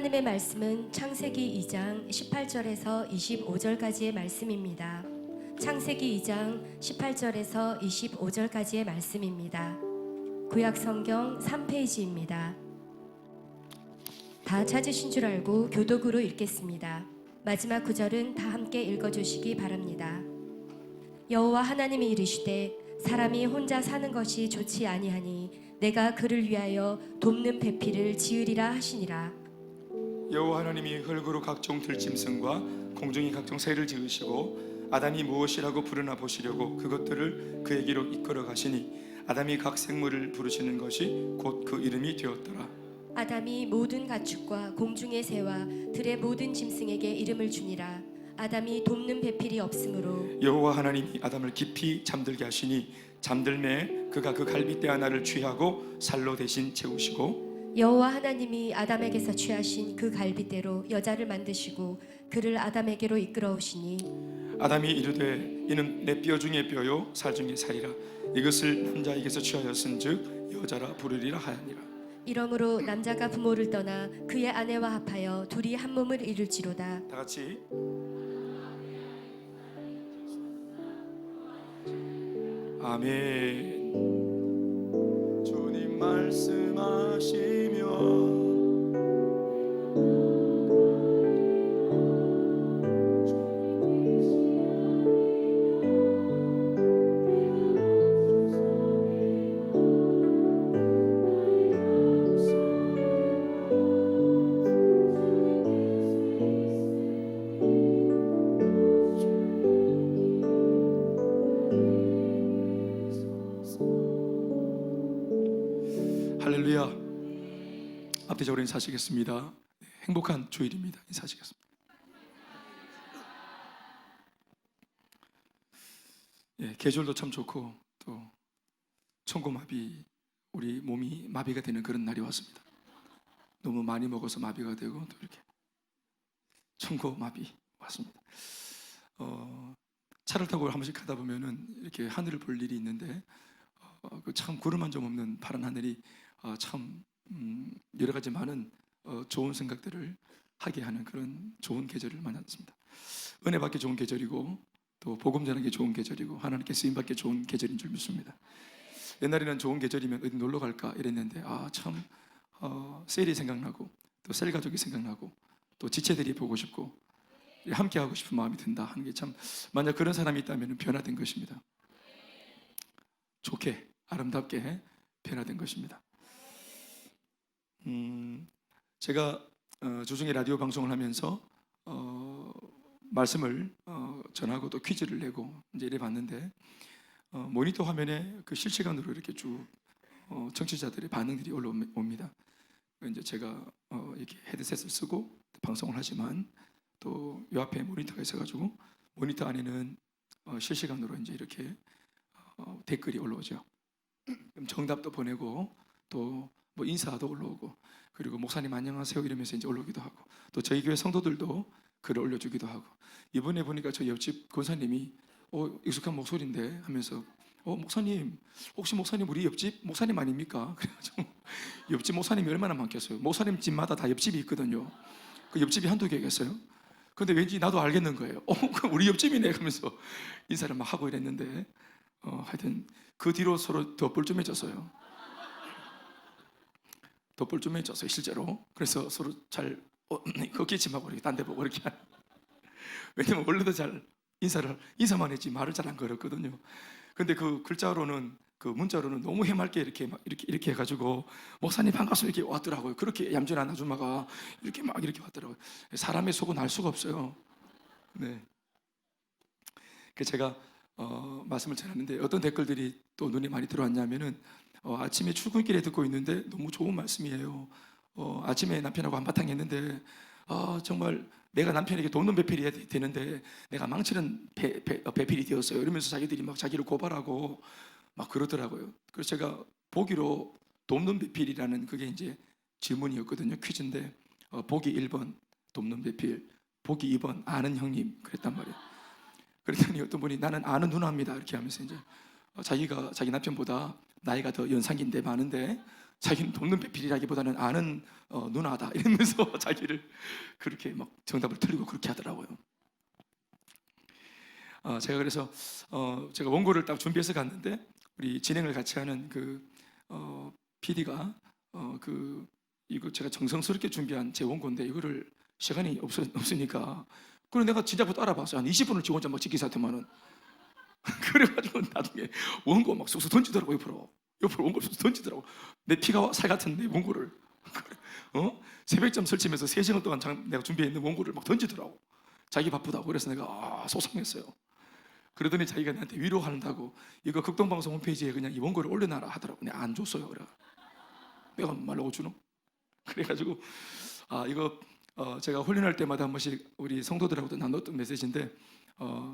하나님의 말씀은 창세기 2장 18절에서 25절까지의 말씀입니다. 창세기 2장 18절에서 25절까지의 말씀입니다. 구약 성경 3페이지입니다. 다 찾으신 줄 알고 교독으로 읽겠습니다. 마지막 구절은 다 함께 읽어주시기 바랍니다. 여호와 하나님이 이르시되 사람이 혼자 사는 것이 좋지 아니하니 내가 그를 위하여 돕는 배필을 지으리라 하시니라. 여호와 하나님이 흙으로 각종 들짐승과 공중의 각종 새를 지으시고 아담이 무엇이라고 부르나 보시려고 그것들을 그에게로 이끌어 가시니 아담이 각 생물을 부르시는 것이 곧 그 이름이 되었더라. 아담이 모든 가축과 공중의 새와 들의 모든 짐승에게 이름을 주니라. 아담이 돕는 배필이 없으므로 여호와 하나님이 아담을 깊이 잠들게 하시니 잠들매 그가 그 갈빗대 하나를 취하고 살로 대신 채우시고 여호와 하나님이 아담에게서 취하신 그 갈빗대로 여자를 만드시고 그를 아담에게로 이끌어오시니 아담이 이르되 이는 내 뼈 중에 뼈요 살 중에 살이라 이것을 남자에게서 취하였은즉 여자라 부르리라 하였니라. 이러므로 남자가 부모를 떠나 그의 아내와 합하여 둘이 한 몸을 이룰지로다. 다 같이 아멘. 주님 말씀하시며 할렐루야. 앞뒤적으로 인사하시겠습니다. 행복한 주일입니다. 인사하시겠습니다. 계절도 참 좋고 또 천고마비 우리 몸이 마비가 되는 그런 날이 왔습니다. 너무 많이 먹어서 마비가 되고 또 이렇게 천고마비 왔습니다. 차를 타고 한 번씩 가다 보면은 이렇게 하늘을 볼 일이 있는데 참 구름 한 점 없는 파란 하늘이 참 여러 가지 많은 좋은 생각들을 하게 하는 그런 좋은 계절을 만났습니다. 은혜 받기 좋은 계절이고 또 복음 전하기 좋은 계절이고 하나님께 쓰임 받기 좋은 계절인 줄 믿습니다. 옛날에는 좋은 계절이면 어디 놀러 갈까 이랬는데 참 셀이 생각나고 또 셀 가족이 생각나고 또 지체들이 보고 싶고 함께 하고 싶은 마음이 든다 하는 게 참 만약 그런 사람이 있다면 변화된 것입니다. 좋게 아름답게 변화된 것입니다. 제가 주중에 라디오 방송을 하면서 말씀을 전하고 또 퀴즈를 내고 이제 이래 봤는데 모니터 화면에 그 실시간으로 이렇게 쭉 청취자들의 반응들이 올라옵니다. 이제 제가 이렇게 헤드셋을 쓰고 방송을 하지만 또 이 앞에 모니터가 있어가지고 모니터 안에는 실시간으로 이제 이렇게 댓글이 올라오죠. 그럼 정답도 보내고 또 뭐 인사도 올라오고 그리고 목사님 안녕하세요 이러면서 이제 올라오기도 하고 또 저희 교회 성도들도 글을 올려주기도 하고 이번에 보니까 저 옆집 권사님이 익숙한 목소리인데 하면서 목사님 혹시 목사님 우리 옆집 목사님 아닙니까? 그래가지고 옆집 목사님이 얼마나 많겠어요. 목사님 집마다 다 옆집이 있거든요. 그 옆집이 한두 개겠어요. 근데 왠지 나도 알겠는 거예요. 우리 옆집이네 하면서 인사를 막 하고 이랬는데 하여튼 그 뒤로 서로 더 뻘쭘해졌어요. 더 뻘쭘해졌어요 실제로. 그래서 서로 잘 걷기침하고 이렇게 딴 데 보고 이렇게 왜냐면 원래도 잘 인사만 했지 말을 잘 안 걸었거든요. 근데 그 글자로는 그 문자로는 너무 해맑게 이렇게 해가지고 목사님 반갑습니다 이렇게 왔더라고요. 그렇게 얌전한 아줌마가 이렇게 막 이렇게 왔더라고요. 사람의 속은 알 수가 없어요. 네. 그 제가 말씀을 전하는데 어떤 댓글들이 또 눈에 많이 들어왔냐면은 아침에 출근길에 듣고 있는데 너무 좋은 말씀이에요. 아침에 남편하고 한바탕 했는데 정말 내가 남편에게 돕는 배필이 되는데 내가 망치는 배필이 되었어요. 이러면서 자기들이 막 자기를 고발하고 막 그러더라고요. 그래서 제가 보기로 돕는 배필이라는 그게 이제 질문이었거든요. 퀴즈인데 보기 1번 돕는 배필, 보기 2번 아는 형님 그랬단 말이에요. 그랬더니 어떤 분이 나는 아는 누나입니다 이렇게 하면서 이제 자기가 자기 남편보다 나이가 더 연상인데 많은데 자기는 돕는 배필이라기보다는 아는 누나다 이러면서 자기를 그렇게 막 정답을 틀리고 그렇게 하더라고요. 제가 그래서 제가 원고를 딱 준비해서 갔는데 우리 진행을 같이 하는 그 PD가 이거 제가 정성스럽게 준비한 제 원고인데 이거를 시간이 없으니까 그래 내가 진작부터 알아봤어요. 한 20분을 지 혼자 막 찍기 사태만은 그래가지고 나중에 원고 막 쑥쑥 던지더라고. 옆으로 원고를 쑥쑥 던지더라고. 내 피가 살 같은 내 원고를 새벽잠 설치면서 3시간 동안 내가 준비했는 원고를 막 던지더라고. 자기 바쁘다고. 그래서 내가 속상했어요. 그러더니 자기가 나한테 위로한다고 이거 극동방송 홈페이지에 그냥 이 원고를 올려놔라 하더라고. 내가 안 줬어요. 그래. 내가 말라고 주노? 그래가지고 이거 제가 훈련할 때마다 한 번씩 우리 성도들하고도 나눴던 메시지인데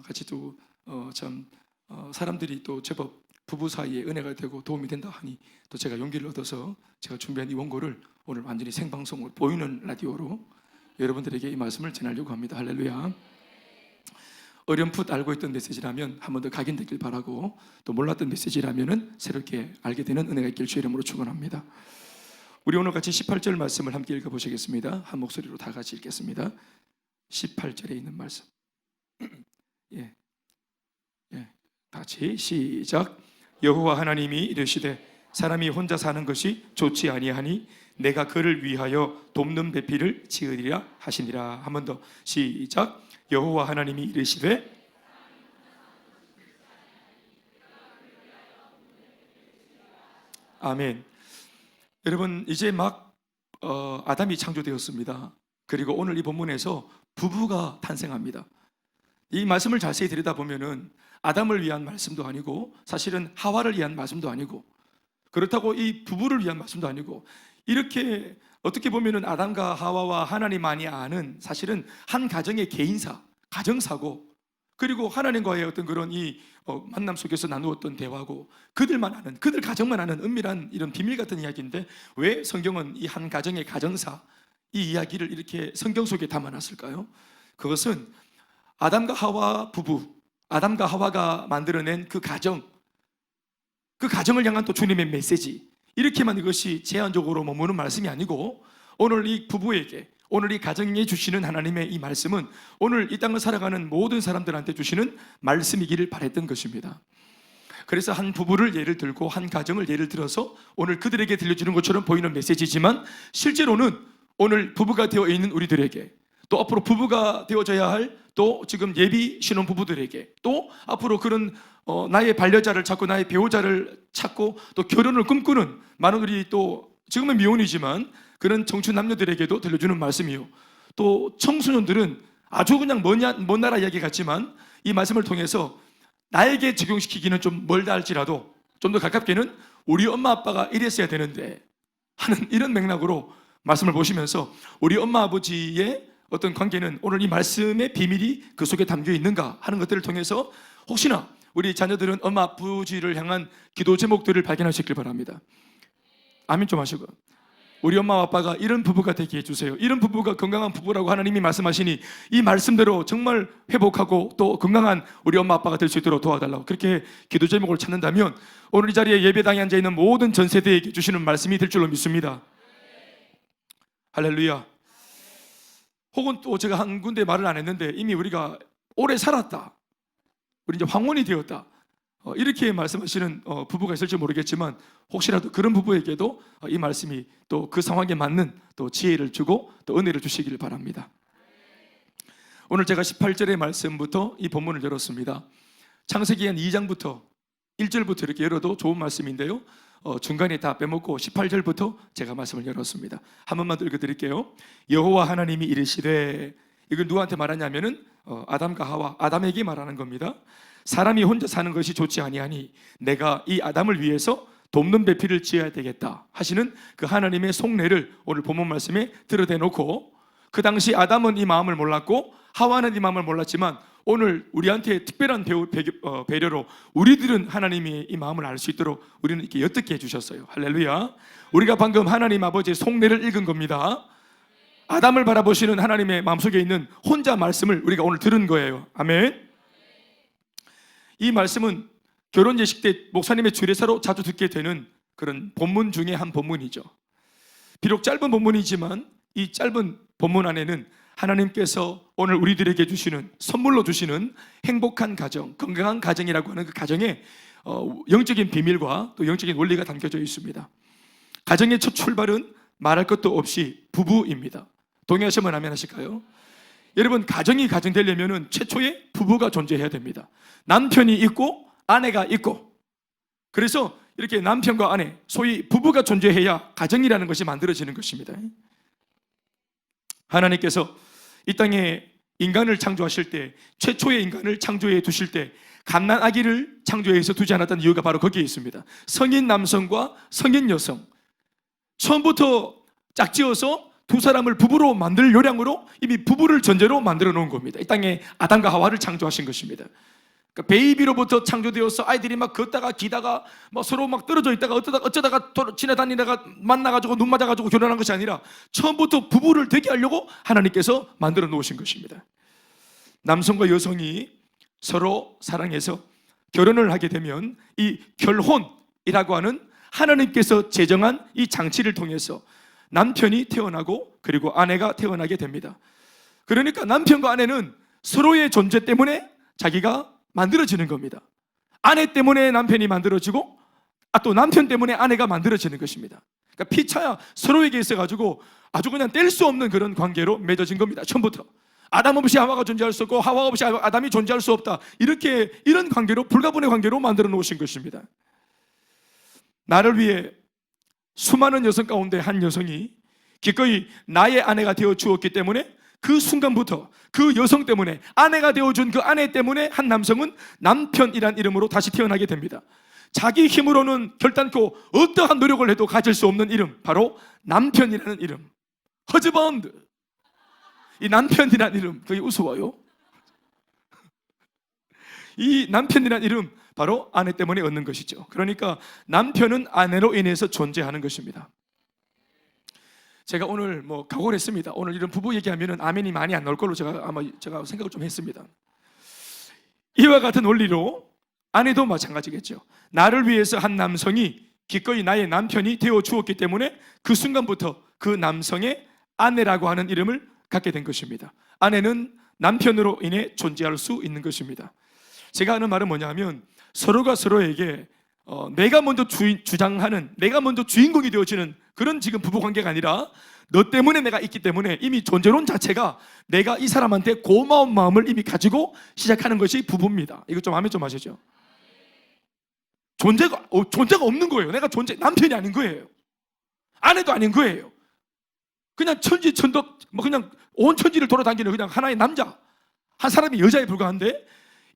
같이 또 참 사람들이 또 제법 부부 사이에 은혜가 되고 도움이 된다 하니 또 제가 용기를 얻어서 제가 준비한 이 원고를 오늘 완전히 생방송으로 보이는 라디오로 여러분들에게 이 말씀을 전하려고 합니다. 할렐루야. 어렴풋 알고 있던 메시지라면 한 번 더 각인되길 바라고 또 몰랐던 메시지라면 새롭게 알게 되는 은혜가 있길 주의 이름으로 축원합니다. 우리 오늘 같이 18절 말씀을 함께 읽어보시겠습니다. 한 목소리로 다 같이 읽겠습니다. 18절에 있는 말씀. 다 같이 시작. 여호와 하나님이 이르시되 사람이 혼자 사는 것이 좋지 아니하니 내가 그를 위하여 돕는 배필을 지으리라 하시니라. 한 번 더 시작. 여호와 하나님이 이르시되 아멘. 여러분 이제 막 아담이 창조되었습니다. 그리고 오늘 이 본문에서 부부가 탄생합니다. 이 말씀을 자세히 들여다보면은 아담을 위한 말씀도 아니고 사실은 하와를 위한 말씀도 아니고 그렇다고 이 부부를 위한 말씀도 아니고 이렇게 어떻게 보면은 아담과 하와와 하나님만이 아는 사실은 한 가정의 개인사, 가정사고 그리고 하나님과의 어떤 그런 이 만남 속에서 나누었던 대화고 그들만 아는, 그들 가정만 아는 은밀한 이런 비밀 같은 이야기인데 왜 성경은 이 한 가정의 가정사 이 이야기를 이렇게 성경 속에 담아놨을까요? 그것은 아담과 하와 부부, 아담과 하와가 만들어낸 그 가정을 향한 또 주님의 메시지 이렇게만 이것이 제한적으로 머무는 말씀이 아니고 오늘 이 부부에게 오늘 이 가정에 주시는 하나님의 이 말씀은 오늘 이 땅을 살아가는 모든 사람들한테 주시는 말씀이기를 바랬던 것입니다. 그래서 한 부부를 예를 들고 한 가정을 예를 들어서 오늘 그들에게 들려주는 것처럼 보이는 메시지지만 실제로는 오늘 부부가 되어 있는 우리들에게 또 앞으로 부부가 되어져야 할 또 지금 예비 신혼부부들에게 또 앞으로 그런 나의 반려자를 찾고 나의 배우자를 찾고 또 결혼을 꿈꾸는 많은 우리 또 지금은 미혼이지만 그런 청춘 남녀들에게도 들려주는 말씀이요. 또 청소년들은 아주 그냥 먼 나라 이야기 같지만 이 말씀을 통해서 나에게 적용시키기는 좀 멀다 할지라도 좀 더 가깝게는 우리 엄마 아빠가 이랬어야 되는데 하는 이런 맥락으로 말씀을 보시면서 우리 엄마 아버지의 어떤 관계는 오늘 이 말씀의 비밀이 그 속에 담겨 있는가 하는 것들을 통해서 혹시나 우리 자녀들은 엄마 아버지를 향한 기도 제목들을 발견하시길 바랍니다. 아멘 좀 하시고 우리 엄마 아빠가 이런 부부가 되게 해주세요. 이런 부부가 건강한 부부라고 하나님이 말씀하시니 이 말씀대로 정말 회복하고 또 건강한 우리 엄마 아빠가 될 수 있도록 도와달라고 그렇게 기도 제목을 찾는다면 오늘 이 자리에 예배당에 앉아있는 모든 전 세대에게 주시는 말씀이 될 줄로 믿습니다. 할렐루야. 혹은 또 제가 한 군데 말을 안 했는데 이미 우리가 오래 살았다, 우리 이제 황혼이 되었다 이렇게 말씀하시는 부부가 있을지 모르겠지만 혹시라도 그런 부부에게도 이 말씀이 또 그 상황에 맞는 또 지혜를 주고 또 은혜를 주시기를 바랍니다. 오늘 제가 18절의 말씀부터 이 본문을 열었습니다. 창세기 한 2장부터 1절부터 이렇게 열어도 좋은 말씀인데요 중간에 다 빼먹고 18절부터 제가 말씀을 열었습니다. 한 번만 더 읽어드릴게요. 여호와 하나님이 이르시되, 이걸 누구한테 말하냐면은 아담과 하와, 아담에게 말하는 겁니다. 사람이 혼자 사는 것이 좋지 아니하니 내가 이 아담을 위해서 돕는 배필을 지어야 되겠다 하시는 그 하나님의 속내를 오늘 본문 말씀에 드러내놓고 그 당시 아담은 이 마음을 몰랐고 하와는 이 마음을 몰랐지만 오늘 우리한테 특별한 배려로 우리들은 하나님의 이 마음을 알 수 있도록 우리는 이렇게 엿듣게 해주셨어요. 할렐루야. 우리가 방금 하나님 아버지의 속내를 읽은 겁니다. 아담을 바라보시는 하나님의 마음속에 있는 혼자 말씀을 우리가 오늘 들은 거예요. 아멘. 이 말씀은 결혼 예식 때 목사님의 주례사로 자주 듣게 되는 그런 본문 중에 한 본문이죠. 비록 짧은 본문이지만 이 짧은 본문 안에는 하나님께서 오늘 우리들에게 주시는, 선물로 주시는 행복한 가정, 건강한 가정이라고 하는 그 가정의 영적인 비밀과 또 영적인 원리가 담겨져 있습니다. 가정의 첫 출발은 말할 것도 없이 부부입니다. 동의하시면 아멘 하실까요? 여러분, 가정이 가정되려면 최초에 부부가 존재해야 됩니다. 남편이 있고 아내가 있고, 그래서 이렇게 남편과 아내, 소위 부부가 존재해야 가정이라는 것이 만들어지는 것입니다. 하나님께서 이 땅에 인간을 창조하실 때, 최초의 인간을 창조해 두실 때 갓난아기를 창조해서 두지 않았던 이유가 바로 거기에 있습니다. 성인 남성과 성인 여성, 처음부터 짝지어서 두 사람을 부부로 만들 요량으로 이미 부부를 전제로 만들어 놓은 겁니다. 이 땅에 아담과 하와를 창조하신 것입니다. 그러니까 베이비로부터 창조되어서 아이들이 막 걷다가 기다가 뭐 서로 막 떨어져 있다가 어쩌다가 지나다니다가 만나가지고 눈 맞아가지고 결혼한 것이 아니라 처음부터 부부를 되게 하려고 하나님께서 만들어 놓으신 것입니다. 남성과 여성이 서로 사랑해서 결혼을 하게 되면 이 결혼이라고 하는 하나님께서 제정한 이 장치를 통해서 남편이 태어나고 그리고 아내가 태어나게 됩니다. 그러니까 남편과 아내는 서로의 존재 때문에 자기가 만들어지는 겁니다. 아내 때문에 남편이 만들어지고 또 남편 때문에 아내가 만들어지는 것입니다. 그러니까 피차야 서로에게 있어가지고 아주 그냥 뗄 수 없는 그런 관계로 맺어진 겁니다. 처음부터 아담 없이 하와가 존재할 수 없고 하와 없이 아담이 존재할 수 없다, 이런 관계로, 불가분의 관계로 만들어 놓으신 것입니다. 나를 위해 수많은 여성 가운데 한 여성이 기꺼이 나의 아내가 되어 주었기 때문에 그 순간부터 그 여성 때문에, 아내가 되어준 그 아내 때문에 한 남성은 남편이란 이름으로 다시 태어나게 됩니다. 자기 힘으로는 결단코 어떠한 노력을 해도 가질 수 없는 이름, 바로 남편이라는 이름. 허즈번드. 이 남편이라는 이름, 그게 우스워요. 이 남편이라는 이름, 바로 아내 때문에 얻는 것이죠. 그러니까 남편은 아내로 인해서 존재하는 것입니다. 제가 오늘 각오를 했습니다. 오늘 이런 부부 얘기하면은 아멘이 많이 안 나올 걸로 제가 생각을 좀 했습니다. 이와 같은 원리로 아내도 마찬가지겠죠. 나를 위해서 한 남성이 기꺼이 나의 남편이 되어 주었기 때문에 그 순간부터 그 남성의 아내라고 하는 이름을 갖게 된 것입니다. 아내는 남편으로 인해 존재할 수 있는 것입니다. 제가 하는 말은 뭐냐면, 서로가 서로에게 내가 먼저 주장하는, 내가 먼저 주인공이 되어지는 그런 지금 부부관계가 아니라, 너 때문에 내가 있기 때문에 이미 존재론 자체가 내가 이 사람한테 고마운 마음을 이미 가지고 시작하는 것이 부부입니다. 이거 좀 아멘 좀 하시죠. 존재가 없는 거예요. 내가 남편이 아닌 거예요. 아내도 아닌 거예요. 그냥 천지천덕, 그냥 온 천지를 돌아다니는 그냥 하나의 남자, 한 사람이 여자에 불과한데,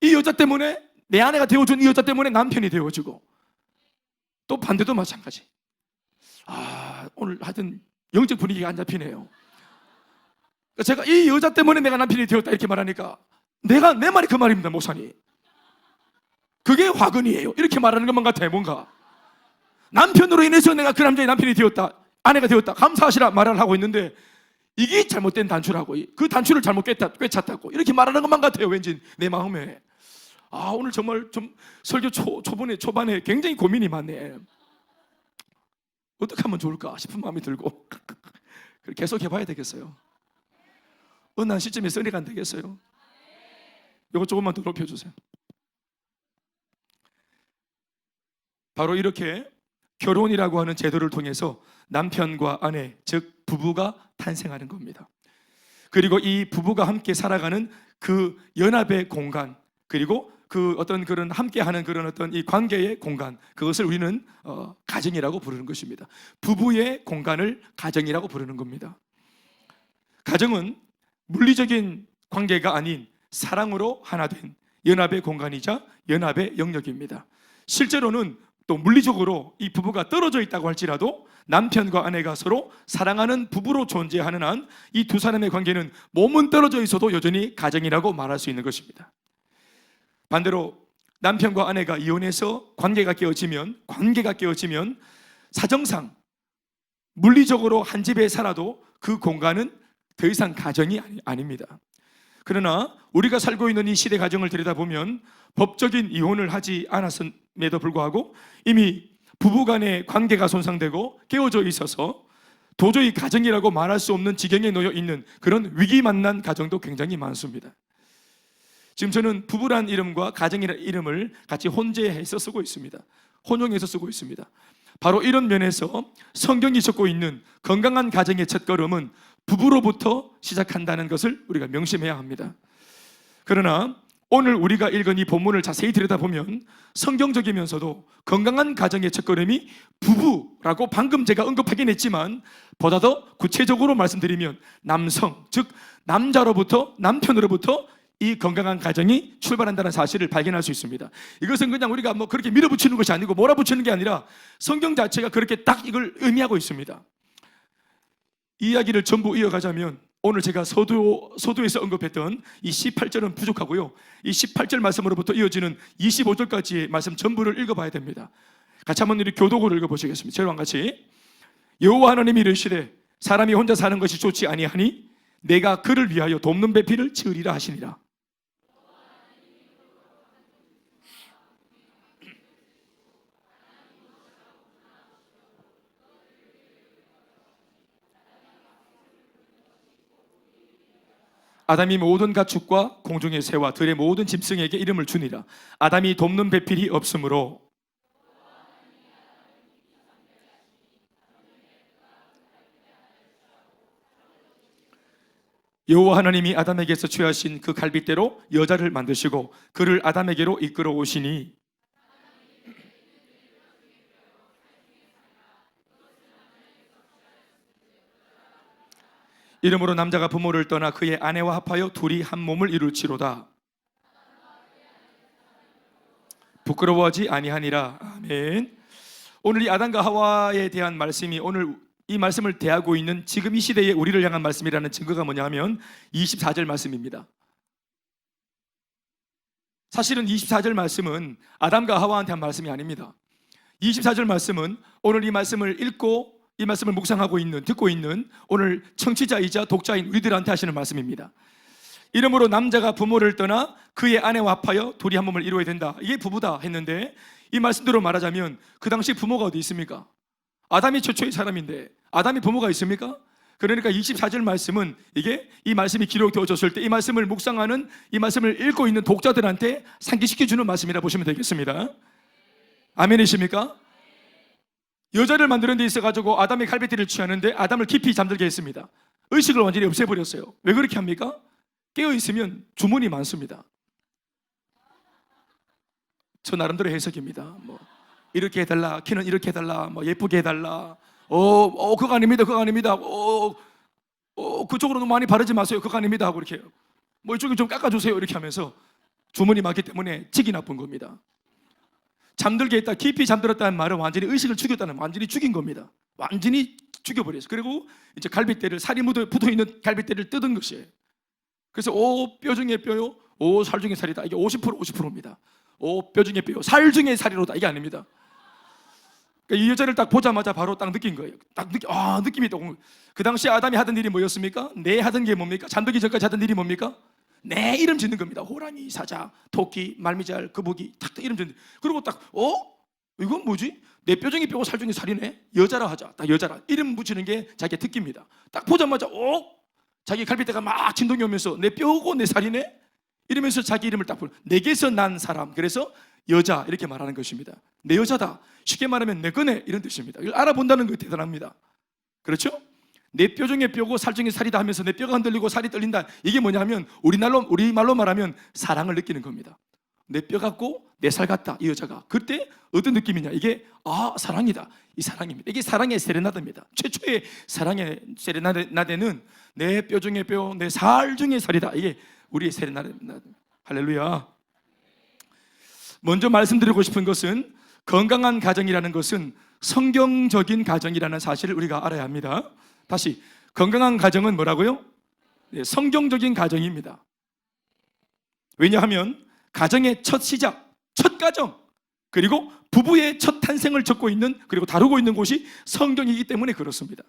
이 여자 때문에, 내 아내가 되어준 이 여자 때문에 남편이 되어지고, 또 반대도 마찬가지. 오늘 하여튼 영적 분위기가 안 잡히네요. 제가 이 여자 때문에 내가 남편이 되었다 이렇게 말하니까 내 말이 그 말입니다, 목사님. 그게 화근이에요. 이렇게 말하는 것만 같아요. 뭔가 남편으로 인해서 내가 그 남자의 남편이 되었다, 아내가 되었다, 감사하시라 말을 하고 있는데, 이게 잘못된 단추라고, 그 단추를 잘못 꿰찼다고 이렇게 말하는 것만 같아요. 왠지 내 마음에. 오늘 정말 좀 설교 초반에 굉장히 고민이 많네. 어떻게 하면 좋을까 싶은 마음이 들고 계속 해봐야 되겠어요. 어느 한 시점에 썰이가 안 되겠어요. 이거 조금만 더 높여주세요. 바로 이렇게 결혼이라고 하는 제도를 통해서 남편과 아내, 즉 부부가 탄생하는 겁니다. 그리고 이 부부가 함께 살아가는 그 연합의 공간, 그리고 그 어떤 그런 함께하는 그런 어떤 이 관계의 공간, 그것을 우리는 가정이라고 부르는 것입니다. 부부의 공간을 가정이라고 부르는 겁니다. 가정은 물리적인 관계가 아닌 사랑으로 하나 된 연합의 공간이자 연합의 영역입니다. 실제로는 또 물리적으로 이 부부가 떨어져 있다고 할지라도 남편과 아내가 서로 사랑하는 부부로 존재하는 한 이 두 사람의 관계는 몸은 떨어져 있어도 여전히 가정이라고 말할 수 있는 것입니다. 반대로 남편과 아내가 이혼해서 관계가 깨어지면 사정상 물리적으로 한 집에 살아도 그 공간은 더 이상 가정이 아닙니다. 그러나 우리가 살고 있는 이 시대 가정을 들여다보면 법적인 이혼을 하지 않았음에도 불구하고 이미 부부간의 관계가 손상되고 깨어져 있어서 도저히 가정이라고 말할 수 없는 지경에 놓여 있는 그런 위기 만난 가정도 굉장히 많습니다. 지금 저는 부부란 이름과 가정이라는 이름을 같이 혼재해서 쓰고 있습니다. 혼용해서 쓰고 있습니다. 바로 이런 면에서 성경이 적고 있는 건강한 가정의 첫걸음은 부부로부터 시작한다는 것을 우리가 명심해야 합니다. 그러나 오늘 우리가 읽은 이 본문을 자세히 들여다보면 성경적이면서도 건강한 가정의 첫걸음이 부부라고 방금 제가 언급하긴 했지만 보다 더 구체적으로 말씀드리면 남성, 즉 남자로부터, 남편으로부터 이 건강한 가정이 출발한다는 사실을 발견할 수 있습니다. 이것은 그냥 우리가 뭐 그렇게 밀어붙이는 것이 아니고 몰아붙이는 게 아니라 성경 자체가 그렇게 딱 이걸 의미하고 있습니다. 이 이야기를 전부 이어가자면 오늘 제가 서두에서 언급했던 이 18절은 부족하고요. 이 18절 말씀으로부터 이어지는 25절까지의 말씀 전부를 읽어봐야 됩니다. 같이 한번 우리 교독으로 읽어보시겠습니다. 저와 같이. 여호와 하나님이 이르시되 사람이 혼자 사는 것이 좋지 아니하니 내가 그를 위하여 돕는 배필을 지으리라 하시니라. 아담이 모든 가축과 공중의 새와 들의 모든 짐승에게 이름을 주니라. 아담이 돕는 배필이 없으므로 여호와 하나님이 아담에게서 취하신 그 갈빗대로 여자를 만드시고 그를 아담에게로 이끌어 오시니 이러므로 남자가 부모를 떠나 그의 아내와 합하여 둘이 한 몸을 이룰지로다. 부끄러워하지 아니하니라. 아멘. 오늘 이 아담과 하와에 대한 말씀이 오늘 이 말씀을 대하고 있는 지금 이 시대에 우리를 향한 말씀이라는 증거가 뭐냐 하면 24절 말씀입니다. 사실은 24절 말씀은 아담과 하와한테 한 말씀이 아닙니다. 24절 말씀은 오늘 이 말씀을 읽고 이 말씀을 묵상하고 있는, 듣고 있는 오늘 청취자이자 독자인 우리들한테 하시는 말씀입니다. 이러므로 남자가 부모를 떠나 그의 아내와 합하여 둘이 한 몸을 이루어야 된다. 이게 부부다 했는데 이 말씀대로 말하자면 그 당시 부모가 어디 있습니까? 아담이 최초의 사람인데 아담이 부모가 있습니까? 그러니까 24절 말씀은 이게 이 말씀이 기록되어졌을 때 이 말씀을 묵상하는, 이 말씀을 읽고 있는 독자들한테 상기시켜주는 말씀이라 보시면 되겠습니다. 아멘이십니까? 여자를 만드는 데 있어가지고 아담의 갈빗대를 취하는데 아담을 깊이 잠들게 했습니다. 의식을 완전히 없애버렸어요. 왜 그렇게 합니까? 깨어있으면 주문이 많습니다. 저 나름대로 해석입니다. 뭐 이렇게 해달라, 키는 이렇게 해달라, 뭐 예쁘게 해달라, 그거 아닙니다, 그거 아닙니다, 그쪽으로 너무 많이 바르지 마세요, 그거 아닙니다 하고 이렇게 뭐 이쪽에 좀 깎아주세요 이렇게 하면서 주문이 많기 때문에 치기 나쁜 겁니다. 잠들게 했다, 깊이 잠들었다는 말은 완전히 의식을 죽였다는, 완전히 죽인 겁니다. 완전히 죽여버렸어요. 그리고 이제 갈빗대를, 살이 붙어있는 갈빗대를 뜯은 것이에요. 그래서 뼈 중에 뼈요, 살 중에 살이다. 이게 50%입니다. 뼈 중에 뼈요, 살 중에 살이로다. 이게 아닙니다. 그러니까 이 여자를 딱 보자마자 바로 딱 느낀 거예요. 느낌이 있다. 그 당시 아담이 하던 일이 뭐였습니까? 내 하던 게 뭡니까? 잠들기 전까지 하던 일이 뭡니까? 내 이름 짓는 겁니다. 호랑이, 사자, 토끼, 말미잘, 거북이 딱 이름 짓는. 그리고 딱 이건 뭐지? 내 뼈 중에 뼈고 살 중에 살이네. 여자라 하자. 딱 여자라. 이름 붙이는 게 자기의 특기입니다. 딱 보자마자 자기 갈빗대가 막 진동이 오면서 내 뼈고 내 살이네. 이러면서 자기 이름을 딱 부르. 내게서 난 사람. 그래서 여자 이렇게 말하는 것입니다. 내 여자다. 쉽게 말하면 내 거네 이런 뜻입니다. 이걸 알아본다는 거 대단합니다. 그렇죠? 내 뼈 중에 뼈고 살 중에 살이다 하면서 내 뼈가 흔들리고 살이 떨린다. 이게 뭐냐면 우리말로 말하면 사랑을 느끼는 겁니다. 내 뼈 같고 내 살 같다 이 여자가. 그때 어떤 느낌이냐? 이게 사랑이다. 이 사랑입니다. 이게 사랑의 세레나데입니다. 최초의 사랑의 세레나데는 내 뼈 중에 뼈, 내 살 중에 살이다. 이게 우리의 세레나데입니다. 할렐루야. 먼저 말씀드리고 싶은 것은 건강한 가정이라는 것은 성경적인 가정이라는 사실을 우리가 알아야 합니다. 다시, 건강한 가정은 뭐라고요? 네, 성경적인 가정입니다. 왜냐하면 가정의 첫 시작, 첫 가정, 그리고 부부의 첫 탄생을 적고 있는, 그리고 다루고 있는 곳이 성경이기 때문에 그렇습니다.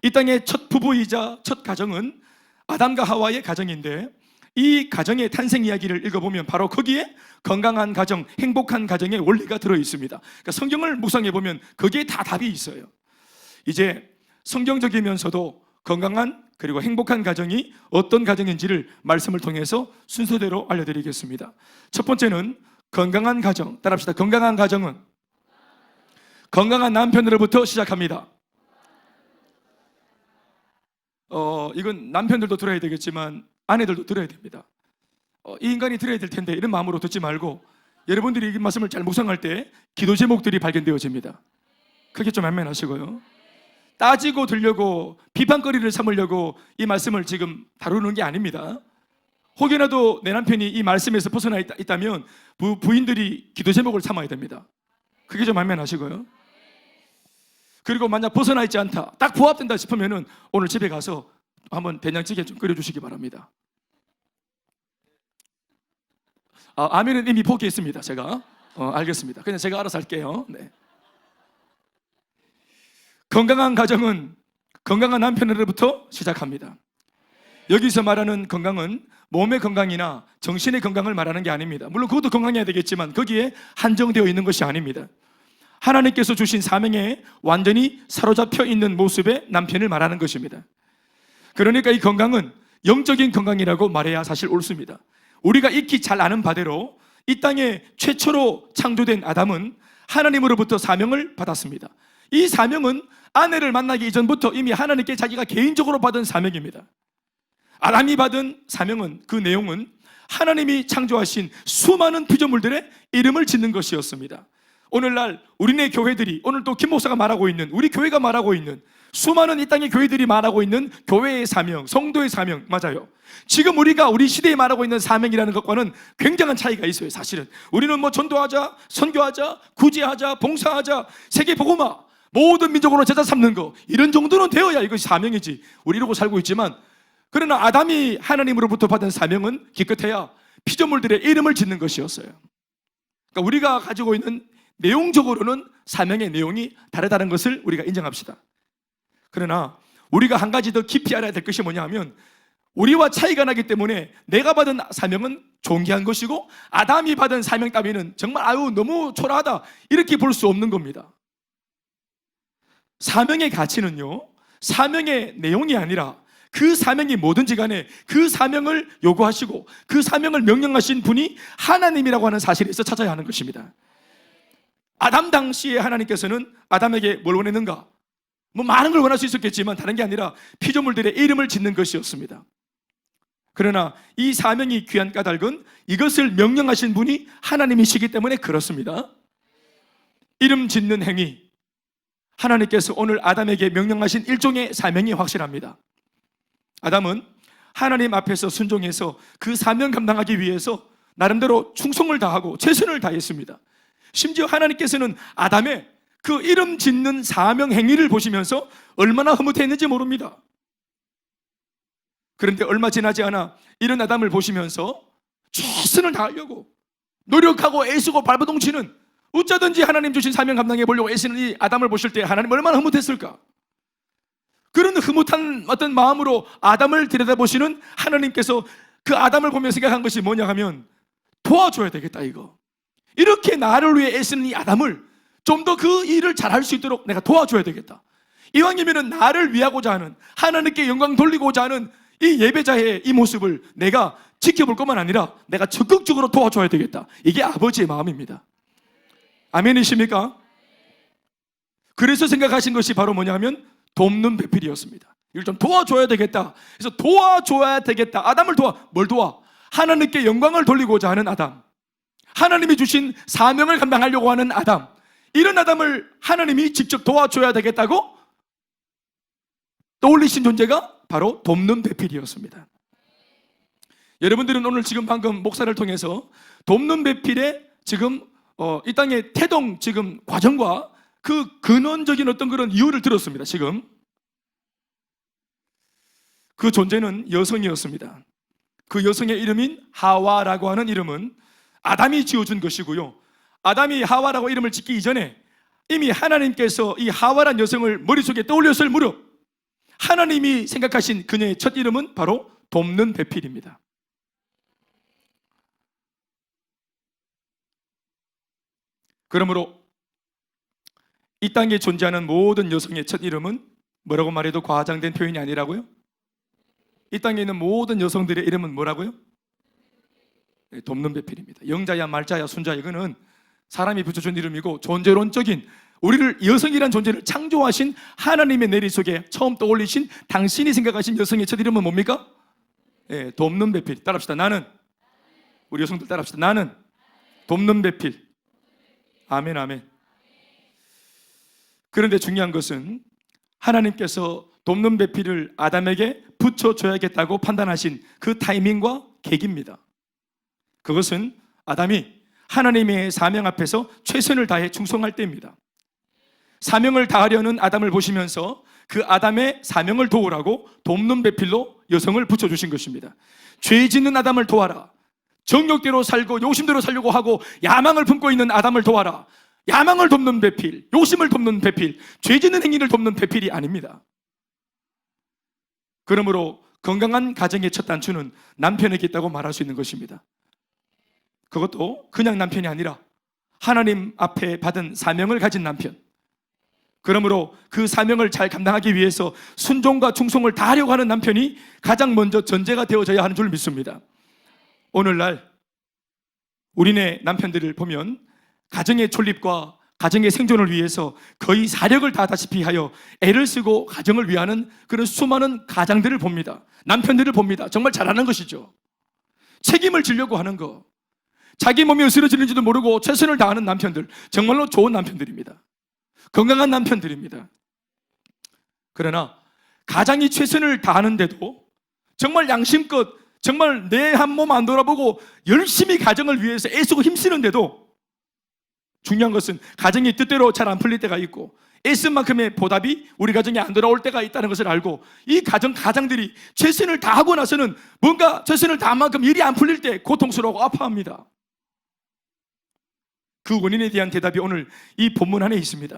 이 땅의 첫 부부이자 첫 가정은 아담과 하와의 가정인데, 이 가정의 탄생 이야기를 읽어보면 바로 거기에 건강한 가정, 행복한 가정의 원리가 들어 있습니다. 그러니까 성경을 묵상해 보면 거기에 다 답이 있어요. 이제 성경적이면서도 건강한 그리고 행복한 가정이 어떤 가정인지를 말씀을 통해서 순서대로 알려드리겠습니다. 첫 번째는 건강한 가정. 따라합시다. 건강한 가정은 건강한 남편으로부터 시작합니다. 이건 남편들도 들어야 되겠지만 아내들도 들어야 됩니다. 이 인간이 들어야 될 텐데 이런 마음으로 듣지 말고 여러분들이 이 말씀을 잘 묵상할 때 기도 제목들이 발견되어집니다. 그게 좀 안면하시고요. 따지고 들려고 비판거리를 삼으려고 이 말씀을 지금 다루는 게 아닙니다. 혹여라도 내 남편이 이 말씀에서 벗어나 있다면 부인들이 기도 제목을 삼아야 됩니다. 그게 좀 안면하시고요. 그리고 만약 벗어나 있지 않다, 딱 부합된다 싶으면 오늘 집에 가서 한번 된장찌개 좀 끓여주시기 바랍니다. 아멘은 이미 포기했습니다. 제가 알겠습니다. 그냥 제가 알아서 할게요. 네. 건강한 가정은 건강한 남편으로부터 시작합니다. 여기서 말하는 건강은 몸의 건강이나 정신의 건강을 말하는 게 아닙니다. 물론 그것도 건강해야 되겠지만 거기에 한정되어 있는 것이 아닙니다. 하나님께서 주신 사명에 완전히 사로잡혀 있는 모습의 남편을 말하는 것입니다. 그러니까 이 건강은 영적인 건강이라고 말해야 사실 옳습니다. 우리가 익히 잘 아는 바대로 이 땅에 최초로 창조된 아담은 하나님으로부터 사명을 받았습니다. 이 사명은 아내를 만나기 이전부터 이미 하나님께 자기가 개인적으로 받은 사명입니다. 아담이 받은 사명은, 그 내용은 하나님이 창조하신 수많은 피조물들의 이름을 짓는 것이었습니다. 오늘날 우리네 교회들이, 오늘 또 김 목사가 말하고 있는, 우리 교회가 말하고 있는 수많은 이 땅의 교회들이 말하고 있는 교회의 사명, 성도의 사명, 맞아요. 지금 우리가 우리 시대에 말하고 있는 사명이라는 것과는 굉장한 차이가 있어요. 사실은 우리는 뭐 전도하자, 선교하자, 구제하자, 봉사하자, 세계 복음화, 모든 민족으로 제자 삼는 거, 이런 정도는 되어야 이것이 사명이지. 우리 이러고 살고 있지만, 그러나 아담이 하나님으로부터 받은 사명은 기껏해야 피조물들의 이름을 짓는 것이었어요. 그러니까 우리가 가지고 있는 내용적으로는 사명의 내용이 다르다는 것을 우리가 인정합시다. 그러나 우리가 한 가지 더 깊이 알아야 될 것이 뭐냐 하면, 우리와 차이가 나기 때문에 내가 받은 사명은 존귀한 것이고 아담이 받은 사명 따위는 정말 너무 초라하다, 이렇게 볼 수 없는 겁니다. 사명의 가치는요, 사명의 내용이 아니라 그 사명이 뭐든지 간에 그 사명을 요구하시고 그 사명을 명령하신 분이 하나님이라고 하는 사실에서 찾아야 하는 것입니다. 아담 당시에 하나님께서는 아담에게 뭘 원했는가? 뭐 많은 걸 원할 수 있었겠지만 다른 게 아니라 피조물들의 이름을 짓는 것이었습니다. 그러나 이 사명이 귀한 까닭은 이것을 명령하신 분이 하나님이시기 때문에 그렇습니다. 이름 짓는 행위, 하나님께서 오늘 아담에게 명령하신 일종의 사명이 확실합니다. 아담은 하나님 앞에서 순종해서 그 사명 감당하기 위해서 나름대로 충성을 다하고 최선을 다했습니다. 심지어 하나님께서는 아담의 그 이름 짓는 사명 행위를 보시면서 얼마나 흐뭇했는지 모릅니다. 그런데 얼마 지나지 않아 이런 아담을 보시면서 최선을 다하려고 노력하고 애쓰고 발버둥치는, 어쩌든지 하나님 주신 사명 감당해 보려고 애쓰는 이 아담을 보실 때 하나님 얼마나 흐뭇했을까? 그런 흐뭇한 어떤 마음으로 아담을 들여다보시는 하나님께서 그 아담을 보며 생각한 것이 뭐냐 하면, 도와줘야 되겠다 이거. 이렇게 나를 위해 애쓰는 이 아담을 좀 더 그 일을 잘할 수 있도록 내가 도와줘야 되겠다. 이왕이면 나를 위하고자 하는, 하나님께 영광 돌리고자 하는 이 예배자의 이 모습을 내가 지켜볼 것만 아니라 내가 적극적으로 도와줘야 되겠다. 이게 아버지의 마음입니다. 아멘이십니까? 그래서 생각하신 것이 바로 뭐냐 하면 돕는 배필이었습니다. 이걸 좀 도와줘야 되겠다. 그래서 도와줘야 되겠다. 아담을 뭘 도와? 하나님께 영광을 돌리고자 하는 아담, 하나님이 주신 사명을 감당하려고 하는 아담, 이런 아담을 하나님이 직접 도와줘야 되겠다고 떠올리신 존재가 바로 돕는 배필이었습니다. 여러분들은 오늘 지금 방금 목사를 통해서 돕는 배필의 지금 이 땅의 태동 지금 과정과 그 근원적인 어떤 그런 이유를 들었습니다. 지금 그 존재는 여성이었습니다. 그 여성의 이름인 하와라고 하는 이름은 아담이 지어준 것이고요. 아담이 하와라고 이름을 짓기 이전에 이미 하나님께서 이 하와란 여성을 머릿속에 떠올렸을 무렵 하나님이 생각하신 그녀의 첫 이름은 바로 돕는 배필입니다. 그러므로 이 땅에 존재하는 모든 여성의 첫 이름은 뭐라고 말해도 과장된 표현이 아니라고요? 이 땅에 있는 모든 여성들의 이름은 뭐라고요? 네, 돕는 배필입니다. 영자야 말자야 순자야 이거는 사람이 붙여준 이름이고 존재론적인 우리를 여성이란 존재를 창조하신 하나님의 내리 속에 처음 떠올리신 당신이 생각하신 여성의 첫 이름은 뭡니까? 네, 돕는 배필. 따라합시다. 나는, 우리 여성들 따라합시다. 나는 돕는 배필. 아멘 아멘. 그런데 중요한 것은 하나님께서 돕는 배필을 아담에게 붙여줘야겠다고 판단하신 그 타이밍과 계기입니다. 그것은 아담이 하나님의 사명 앞에서 최선을 다해 충성할 때입니다. 사명을 다하려는 아담을 보시면서 그 아담의 사명을 도우라고 돕는 배필로 여성을 붙여주신 것입니다. 죄 짓는 아담을 도와라. 정욕대로 살고 욕심대로 살려고 하고 야망을 품고 있는 아담을 도와라. 야망을 돕는 배필, 욕심을 돕는 배필, 죄 짓는 행위를 돕는 배필이 아닙니다. 그러므로 건강한 가정의 첫 단추는 남편에게 있다고 말할 수 있는 것입니다. 그것도 그냥 남편이 아니라 하나님 앞에 받은 사명을 가진 남편. 그러므로 그 사명을 잘 감당하기 위해서 순종과 충성을 다하려고 하는 남편이 가장 먼저 전제가 되어져야 하는 줄 믿습니다. 오늘날 우리네 남편들을 보면 가정의 존립과 가정의 생존을 위해서 거의 사력을 다하다시피 하여 애를 쓰고 가정을 위하는 그런 수많은 가장들을 봅니다. 남편들을 봅니다. 정말 잘하는 것이죠. 책임을 지려고 하는 거. 자기 몸이 으스러지는지도 모르고 최선을 다하는 남편들, 정말로 좋은 남편들입니다. 건강한 남편들입니다. 그러나 가장이 최선을 다하는데도 정말 양심껏 정말 내 한 몸 안 돌아보고 열심히 가정을 위해서 애쓰고 힘쓰는데도 중요한 것은 가정이 뜻대로 잘 안 풀릴 때가 있고 애쓴 만큼의 보답이 우리 가정에 안 돌아올 때가 있다는 것을 알고 이 가장들이 최선을 다하고 나서는 뭔가 최선을 다한 만큼 일이 안 풀릴 때 고통스러워하고 아파합니다. 그 원인에 대한 대답이 오늘 이 본문 안에 있습니다.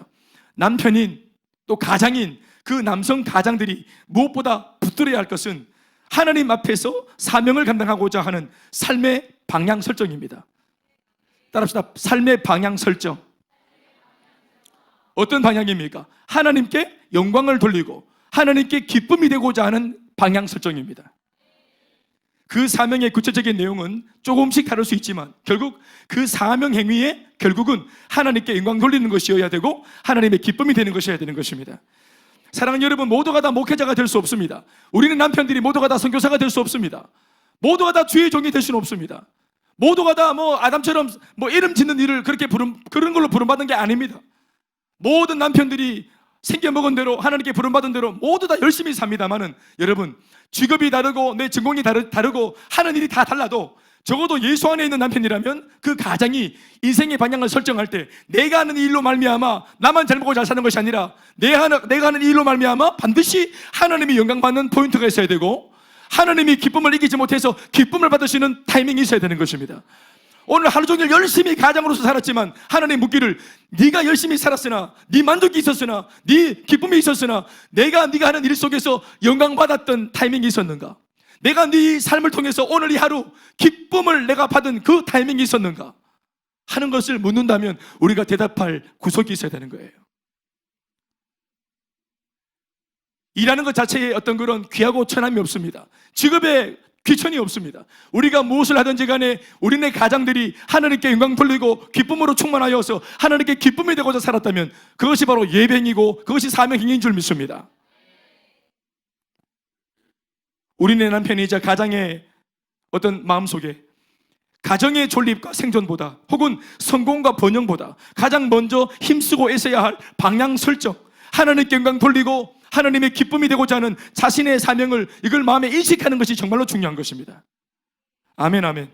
남편인 또 가장인 그 남성 가장들이 무엇보다 붙들어야 할 것은 하나님 앞에서 사명을 감당하고자 하는 삶의 방향 설정입니다. 따라합시다. 삶의 방향 설정. 어떤 방향입니까? 하나님께 영광을 돌리고 하나님께 기쁨이 되고자 하는 방향 설정입니다. 그 사명의 구체적인 내용은 조금씩 다를 수 있지만 결국 그 사명 행위의 결국은 하나님께 영광 돌리는 것이어야 되고 하나님의 기쁨이 되는 것이어야 되는 것입니다. 사랑하는 여러분, 모두가 다 목회자가 될 수 없습니다. 우리는 남편들이 모두가 다 선교사가 될 수 없습니다. 모두가 다 주의 종이 될 수는 없습니다. 모두가 다 아담처럼 이름 짓는 일을 그런 걸로 부름받은 게 아닙니다. 모든 남편들이 생겨먹은 대로 하나님께 부름받은 대로 모두 다 열심히 삽니다만은 여러분, 직업이 다르고 내 전공이 다르고 하는 일이 다 달라도 적어도 예수 안에 있는 남편이라면 그 가장이 인생의 방향을 설정할 때 내가 하는 이 일로 말미암아 나만 잘 먹고 잘 사는 것이 아니라 내가 하는 이 일로 말미암아 반드시 하나님이 영광받는 포인트가 있어야 되고 하나님이 기쁨을 이기지 못해서 기쁨을 받으시는 타이밍이 있어야 되는 것입니다. 오늘 하루 종일 열심히 가장으로서 살았지만 하나님 묻기를 네가 열심히 살았으나 네 만족이 있었으나 네 기쁨이 있었으나 네가 하는 일 속에서 영광받았던 타이밍이 있었는가? 내가 네 삶을 통해서 오늘 이 하루 기쁨을 내가 받은 그 타이밍이 있었는가? 하는 것을 묻는다면 우리가 대답할 구석이 있어야 되는 거예요. 일하는 것 자체에 어떤 그런 귀하고 천함이 없습니다. 직업에 귀천이 없습니다. 우리가 무엇을 하든지 간에 우리네 가장들이 하나님께 영광 돌리고 기쁨으로 충만하여서 하나님께 기쁨이 되고자 살았다면 그것이 바로 예배이고 그것이 사명행위인 줄 믿습니다. 우리네 남편이자 가장의 어떤 마음속에 가정의 존립과 생존보다 혹은 성공과 번영보다 가장 먼저 힘쓰고 애써야 할 방향 설정, 하나님께 영광 돌리고 하나님의 기쁨이 되고자 하는 자신의 사명을 이걸 마음에 인식하는 것이 정말로 중요한 것입니다. 아멘 아멘.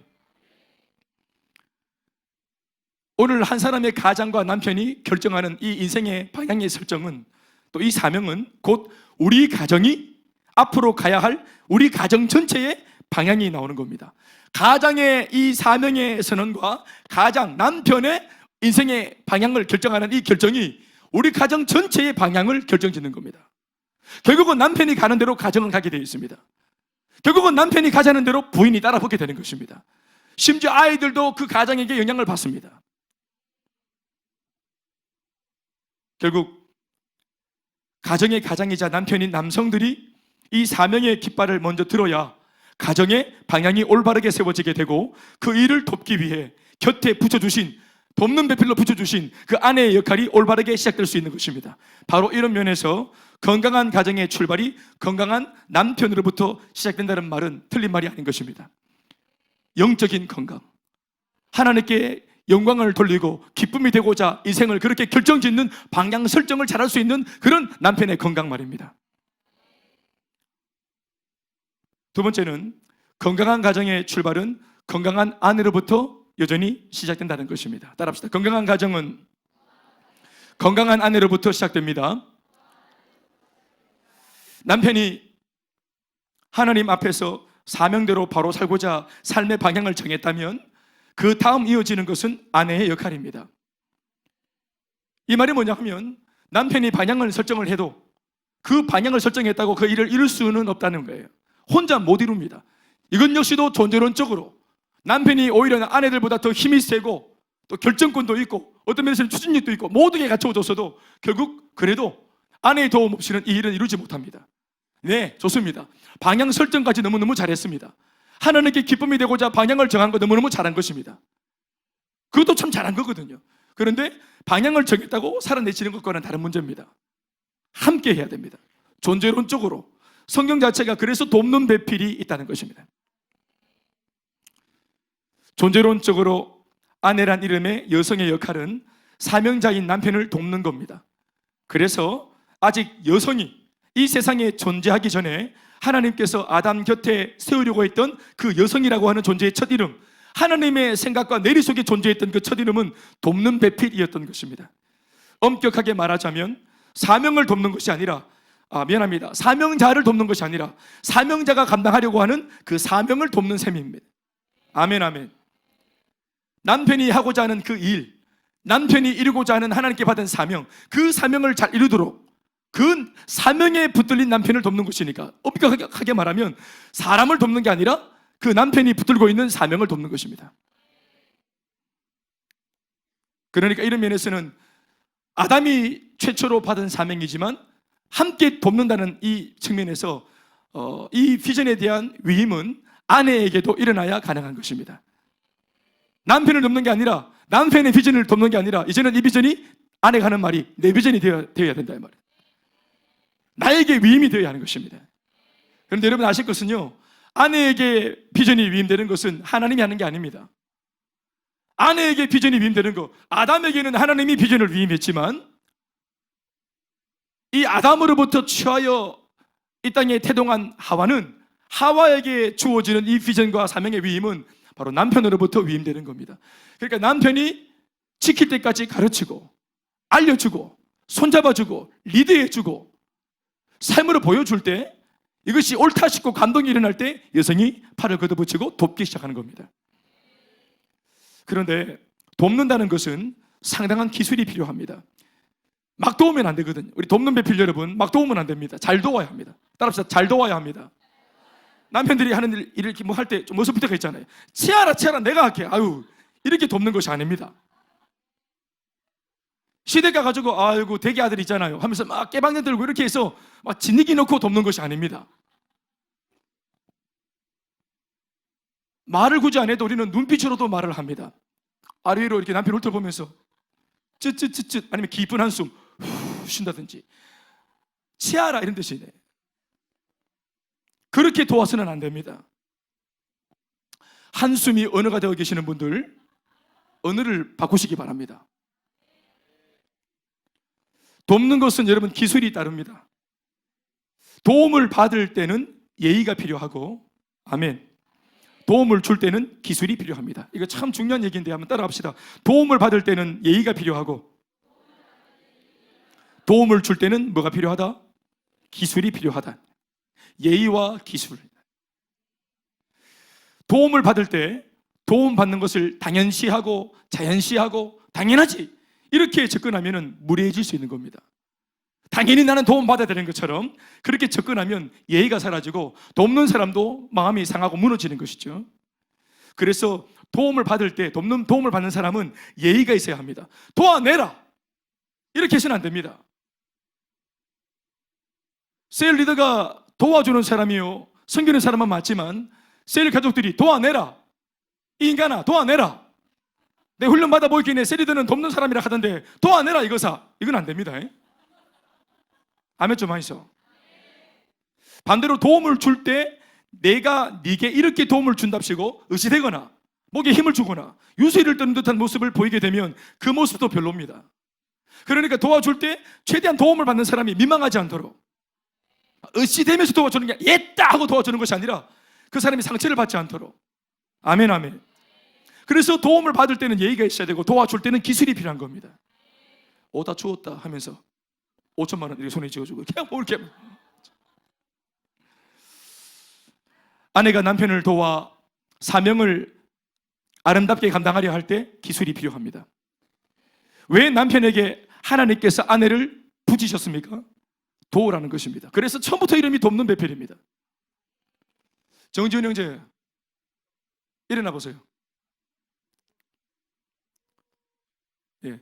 오늘 한 사람의 가장과 남편이 결정하는 이 인생의 방향의 설정은 또 이 사명은 곧 우리 가정이 앞으로 가야 할 우리 가정 전체의 방향이 나오는 겁니다. 가장의 이 사명의 선언과 가장 남편의 인생의 방향을 결정하는 이 결정이 우리 가정 전체의 방향을 결정짓는 겁니다. 결국은 남편이 가는 대로 가정은 가게 되어 있습니다. 결국은 남편이 가자는 대로 부인이 따라붙게 되는 것입니다. 심지어 아이들도 그 가장에게 영향을 받습니다. 결국 가정의 가장이자 남편인 남성들이 이 사명의 깃발을 먼저 들어야 가정의 방향이 올바르게 세워지게 되고 그 일을 돕기 위해 곁에 붙여주신, 돕는 배필로 붙여주신 그 아내의 역할이 올바르게 시작될 수 있는 것입니다. 바로 이런 면에서 건강한 가정의 출발이 건강한 남편으로부터 시작된다는 말은 틀린 말이 아닌 것입니다. 영적인 건강, 하나님께 영광을 돌리고 기쁨이 되고자 인생을 그렇게 결정짓는 방향 설정을 잘할 수 있는 그런 남편의 건강 말입니다. 두 번째는 건강한 가정의 출발은 건강한 아내로부터 여전히 시작된다는 것입니다. 따라합시다. 건강한 가정은 건강한 아내로부터 시작됩니다. 남편이 하나님 앞에서 사명대로 바로 살고자 삶의 방향을 정했다면 그 다음 이어지는 것은 아내의 역할입니다. 이 말이 뭐냐 하면 남편이 방향을 설정을 해도 그 방향을 설정했다고 그 일을 이룰 수는 없다는 거예요. 혼자 못 이룹니다. 이건 역시도 존재론적으로 남편이 오히려 아내들보다 더 힘이 세고 또 결정권도 있고 어떤 면에서는 추진력도 있고 모든 게 갖춰졌어도 결국 그래도 아내의 도움 없이는 이 일은 이루지 못합니다. 네, 좋습니다. 방향 설정까지 너무너무 잘했습니다. 하나님께 기쁨이 되고자 방향을 정한 거 너무너무 잘한 것입니다. 그것도 참 잘한 거거든요. 그런데 방향을 정했다고 살아내시는 것과는 다른 문제입니다. 함께 해야 됩니다. 존재론적으로 성경 자체가 그래서 돕는 배필이 있다는 것입니다. 존재론적으로 아내란 이름의 여성의 역할은 사명자인 남편을 돕는 겁니다. 그래서 아직 여성이 이 세상에 존재하기 전에 하나님께서 아담 곁에 세우려고 했던 그 여성이라고 하는 존재의 첫 이름, 하나님의 생각과 내리 속에 존재했던 그 첫 이름은 돕는 배필이었던 것입니다. 엄격하게 말하자면 사명을 돕는 것이 아니라 사명자를 돕는 것이 아니라 사명자가 감당하려고 하는 그 사명을 돕는 셈입니다. 아멘, 아멘. 남편이 하고자 하는 그 일, 남편이 이루고자 하는 하나님께 받은 사명, 그 사명을 잘 이루도록 그 사명에 붙들린 남편을 돕는 것이니까 엄격하게 말하면 사람을 돕는 게 아니라 그 남편이 붙들고 있는 사명을 돕는 것입니다. 그러니까 이런 면에서는 아담이 최초로 받은 사명이지만 함께 돕는다는 이 측면에서 이 비전에 대한 위임은 아내에게도 일어나야 가능한 것입니다. 남편을 돕는 게 아니라 남편의 비전을 돕는 게 아니라 이제는 이 비전이 아내가 하는 말이 내 비전이 되어야 된다 이 말이에요. 나에게 위임이 되어야 하는 것입니다. 그런데 여러분 아실 것은요, 아내에게 비전이 위임되는 것은 하나님이 하는 게 아닙니다. 아내에게 비전이 위임되는 것, 아담에게는 하나님이 비전을 위임했지만 이 아담으로부터 취하여 이 땅에 태동한 하와는 하와에게 주어지는 이 비전과 사명의 위임은 바로 남편으로부터 위임되는 겁니다. 그러니까 남편이 지킬 때까지 가르치고 알려주고 손잡아주고 리드해주고 삶으로 보여줄 때 이것이 옳다 싶고 감동이 일어날 때 여성이 팔을 걷어붙이고 돕기 시작하는 겁니다. 그런데 돕는다는 것은 상당한 기술이 필요합니다. 막 도우면 안 되거든요. 우리 돕는 배필 여러분, 막 도우면 안 됩니다. 잘 도와야 합니다. 따라합시다. 잘 도와야 합니다. 남편들이 하는 일을 이렇게 뭐 할 때 좀 모습 때가 있잖아요. 치아라 내가 할게. 이렇게 돕는 것이 아닙니다. 시댁 가가지고 대기 아들 있잖아요 하면서 막 깨방정 들고 이렇게 해서 막 진리기 넣고 돕는 것이 아닙니다. 말을 굳이 안 해도 우리는 눈빛으로도 말을 합니다. 아래 위로 이렇게 남편 훑어보면서 쯧쯧쯧쯧 아니면 깊은 한숨 후 쉰다든지 치아라 이런 뜻이네. 그렇게 도와서는 안 됩니다. 한숨이 언어가 되어 계시는 분들 언어를 바꾸시기 바랍니다. 돕는 것은 여러분 기술이 따릅니다. 도움을 받을 때는 예의가 필요하고 아멘. 도움을 줄 때는 기술이 필요합니다. 이거 참 중요한 얘기인데 한번 따라합시다. 도움을 받을 때는 예의가 필요하고 도움을 줄 때는 뭐가 필요하다? 기술이 필요하다. 예의와 기술. 도움을 받을 때 도움 받는 것을 당연시하고 자연시하고 당연하지 이렇게 접근하면 무례해질 수 있는 겁니다. 당연히 나는 도움 받아야 되는 것처럼 그렇게 접근하면 예의가 사라지고 돕는 사람도 마음이 상하고 무너지는 것이죠. 그래서 도움을 받을 때 돕는 도움을 받는 사람은 예의가 있어야 합니다. 도와내라. 이렇게 해서는 안 됩니다. 셀 리더가 도와주는 사람이요, 섬기는 사람은 맞지만 셀 가족들이 도와내라, 이 인간아 도와내라, 내 훈련 받아 보이기에 셀 리더는 돕는 사람이라 하던데 도와내라 이거사, 이건 안 됩니다. 아멘 좀 하이소. 반대로 도움을 줄 때 내가 네게 이렇게 도움을 준답시고 의시되거나 목에 힘을 주거나 유세를 떠는 듯한 모습을 보이게 되면 그 모습도 별로입니다. 그러니까 도와줄 때 최대한 도움을 받는 사람이 민망하지 않도록 의시되면서 도와주는 게 옛다 하고 도와주는 것이 아니라 그 사람이 상처를 받지 않도록. 아멘 아멘. 그래서 도움을 받을 때는 예의가 있어야 되고 도와줄 때는 기술이 필요한 겁니다. 다 주웠다 하면서 5천만 원 이렇게 손에 쥐어주고 그냥 뭐 이렇게. 아내가 남편을 도와 사명을 아름답게 감당하려 할 때 기술이 필요합니다. 왜 남편에게 하나님께서 아내를 붙이셨습니까? 도우라는 것입니다. 그래서 처음부터 이름이 돕는 배필입니다. 정지훈 형제 일어나 보세요. 예,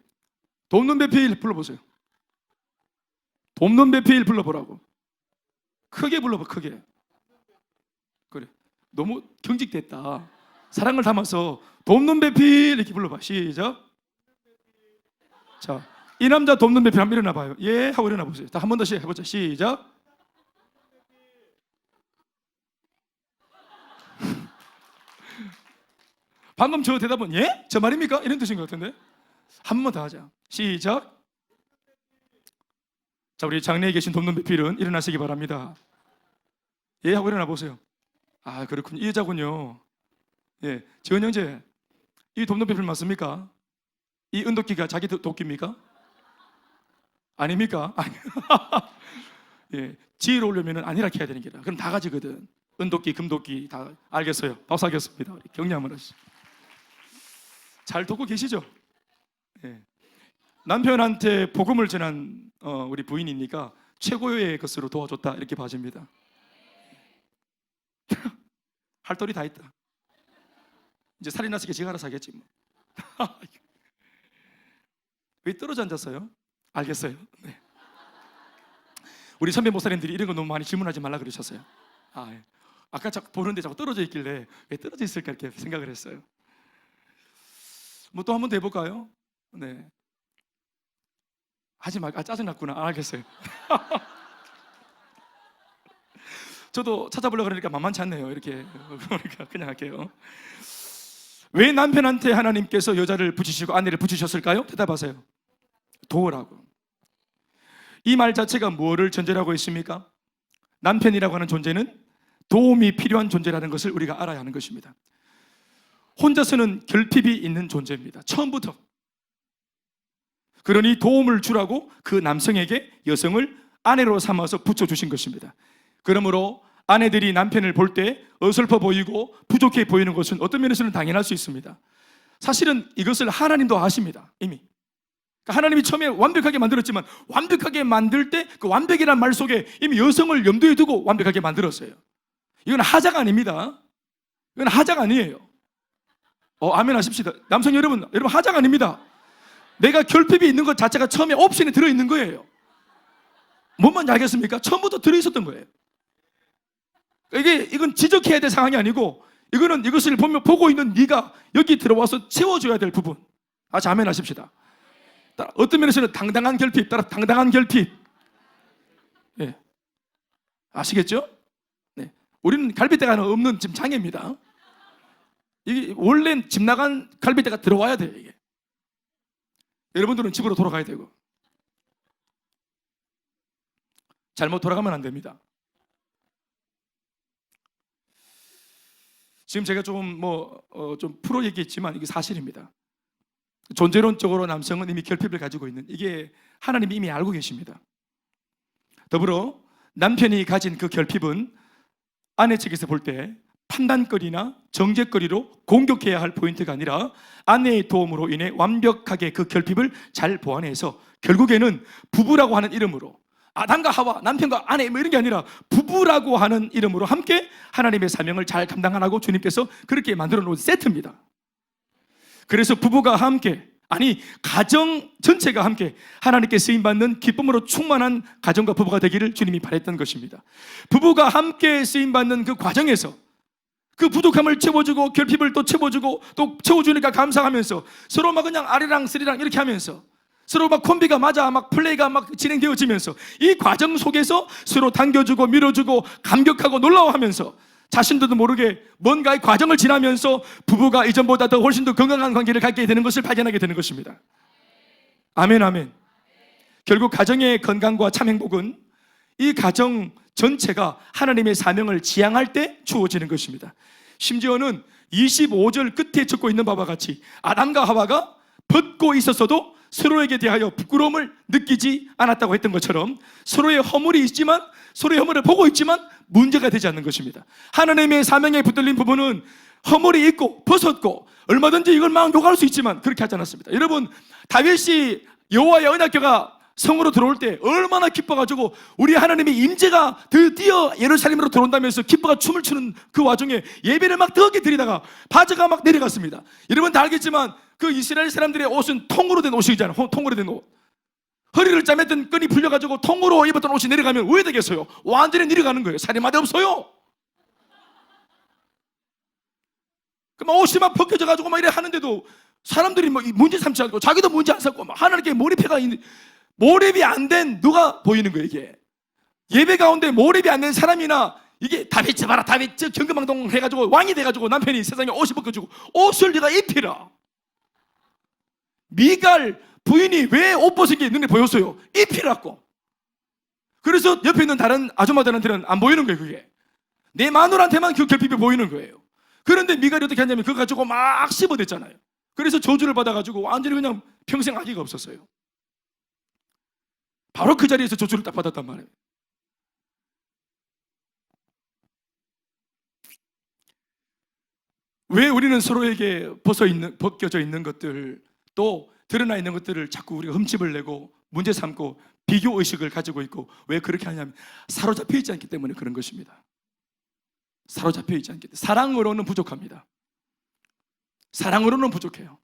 돕는 배필 불러보세요. 돕는 배필 불러보라고. 크게 불러봐, 크게. 그래, 너무 경직됐다. 사랑을 담아서 돕는 배필 이렇게 불러봐. 시작. 자, 이 남자 돕는 배필 한번 일어나 봐요. 예 하고 일어나 보세요. 한 번 더 해보자. 시작. 방금 저 대답은 예? 저 말입니까? 이런 뜻인 것 같은데. 한 번 더 하자. 시작. 자, 우리 장내에 계신 돕는 배필은 일어나시기 바랍니다. 예 하고 일어나 보세요. 아, 그렇군요. 이 여자군요. 예, 지원 형제, 이 돕는 배필 맞습니까? 이 은도끼가 자기 도끼입니까? 아닙니까? 아니. 예, 지혜로 오려면 아니라 해야 되는 게라. 그럼 다 가지거든. 은도끼, 금도끼 다. 알겠어요. 박수하겠습니다. 격려 한번 하시죠. 잘 듣고 계시죠? 예. 남편한테 복음을 전한 우리 부인이니까 최고의 것으로 도와줬다 이렇게 봐집니다. 할 도리 다 있다. 이제 살이 났으니까 지가 알아서 하겠지 뭐. 왜 떨어져 앉았어요? 알겠어요. 네. 우리 선배 목사님들이 이런 거 너무 많이 질문하지 말라 그러셨어요. 예. 아까 자꾸 보는데 자꾸 떨어져 있길래 왜 떨어져 있을까 이렇게 생각을 했어요. 뭐 또 한 번 더 해볼까요? 네. 하지 말까? 짜증났구나. 알겠어요. 저도 찾아보려고 그러니까 만만치 않네요. 이렇게. 그러니까 그냥 할게요. 왜 남편한테 하나님께서 여자를 붙이시고 아내를 붙이셨을까요? 대답하세요. 도우라고. 이 말 자체가 뭐를 전제라고 있습니까? 남편이라고 하는 존재는 도움이 필요한 존재라는 것을 우리가 알아야 하는 것입니다. 혼자서는 결핍이 있는 존재입니다. 처음부터. 그러니 도움을 주라고 그 남성에게 여성을 아내로 삼아서 붙여주신 것입니다. 그러므로 아내들이 남편을 볼 때 어설퍼 보이고 부족해 보이는 것은 어떤 면에서는 당연할 수 있습니다. 사실은 이것을 하나님도 아십니다. 이미. 그러니까 하나님이 처음에 완벽하게 만들었지만 완벽하게 만들 때 그 완벽이라는 말 속에 이미 여성을 염두에 두고 완벽하게 만들었어요. 이건 하자가 아닙니다. 이건 하자가 아니에요. 아멘 하십시다. 남성 여러분 하자가 아닙니다. 내가 결핍이 있는 것 자체가 처음에 옵션에 들어있는 거예요. 뭔 말인지 알겠습니까? 처음부터 들어있었던 거예요. 이건 지적해야 될 상황이 아니고 이거는 이것을 보고 있는 네가 여기 들어와서 채워줘야 될 부분. 아멘 하십시다. 어떤 면에서는 당당한 결핍, 따라 당당한 결핍. 예. 아시겠죠? 네. 우리는 갈빗대가 없는 지금 장애입니다. 이게 원래 집 나간 갈빗대가 들어와야 돼요. 이게. 여러분들은 집으로 돌아가야 되고 잘못 돌아가면 안 됩니다. 지금 제가 좀 프로 얘기했지만 이게 사실입니다. 존재론적으로 남성은 이미 결핍을 가지고 있는, 이게 하나님이 이미 알고 계십니다. 더불어 남편이 가진 그 결핍은 아내 측에서 볼 때 판단거리나 정죄거리로 공격해야 할 포인트가 아니라 아내의 도움으로 인해 완벽하게 그 결핍을 잘 보완해서 결국에는 부부라고 하는 이름으로, 아담과 하와, 남편과 아내 이런 게 아니라 부부라고 하는 이름으로 함께 하나님의 사명을 잘 감당하라고 주님께서 그렇게 만들어 놓은 세트입니다. 그래서 부부가 함께 아니 가정 전체가 함께 하나님께 쓰임받는 기쁨으로 충만한 가정과 부부가 되기를 주님이 바랬던 것입니다. 부부가 함께 쓰임받는 그 과정에서 그 부족함을 채워주고 결핍을 또 채워주고 또 채워주니까 감사하면서 서로 막 그냥 아리랑 스리랑 이렇게 하면서 서로 막 콤비가 맞아 막 플레이가 막 진행되어지면서 이 과정 속에서 서로 당겨주고 밀어주고 감격하고 놀라워하면서 자신들도 모르게 뭔가의 과정을 지나면서 부부가 이전보다 더 훨씬 더 건강한 관계를 갖게 되는 것을 발견하게 되는 것입니다. 아멘 아멘. 결국 가정의 건강과 참 행복은 이 가정 전체가 하나님의 사명을 지향할 때 주어지는 것입니다. 심지어는 25절 끝에 적고 있는 바와 같이 아담과 하와가 벗고 있었어도 서로에게 대하여 부끄러움을 느끼지 않았다고 했던 것처럼 서로의 허물이 있지만 서로의 허물을 보고 있지만 문제가 되지 않는 것입니다. 하나님의 사명에 붙들린 부분은 허물이 있고 벗었고 얼마든지 이걸 막 욕할 수 있지만 그렇게 하지 않았습니다. 여러분 다윗이 여호와의 언약궤가 성으로 들어올 때 얼마나 기뻐가지고 우리 하나님의 임재가 드디어 예루살렘으로 들어온다면서 기뻐가 춤을 추는 그 와중에 예배를 막 뜨겁게 드리다가 바지가 막 내려갔습니다. 여러분 다 알겠지만 그 이스라엘 사람들의 옷은 통으로 된 옷이잖아요. 통으로 된 옷. 허리를 짜맸던 끈이 풀려가지고 통으로 입었던 옷이 내려가면 왜 되겠어요? 완전히 내려가는 거예요. 살이 없어요. 막 옷이 막 벗겨져가지고 막 이래 하는데도 사람들이 뭐 문제 삼지 않고 자기도 문제 안 삼고 막 하나님께 몰입이 안 된 누가 보이는 거예요. 이게 예배 가운데 몰입이 안 된 사람이나 이게 다윗 봐라 다윗 경금망동 해가지고 왕이 돼가지고 남편이 세상에 옷이 벗겨주고 옷을 네가 입히라. 미갈 부인이 왜 옷 벗은 게 눈에 보였어요? 입히라고. 그래서 옆에 있는 다른 아줌마들한테는 안 보이는 거예요. 그게 내 마누라한테만 그 결핍이 보이는 거예요. 그런데 미갈이 어떻게 하냐면 그거 가지고 막 씹어댔잖아요. 그래서 저주를 받아가지고 완전히 그냥 평생 아기가 없었어요. 바로 그 자리에서 저주를 딱 받았단 말이에요. 왜 우리는 서로에게 벗겨져 있는 것들 또 드러나 있는 것들을 자꾸 우리가 흠집을 내고 문제 삼고 비교의식을 가지고 있고 왜 그렇게 하냐면 사로잡혀 있지 않기 때문에 그런 것입니다. 사로잡혀 있지 않기 때문에. 사랑으로는 부족합니다. 사랑으로는 부족해요.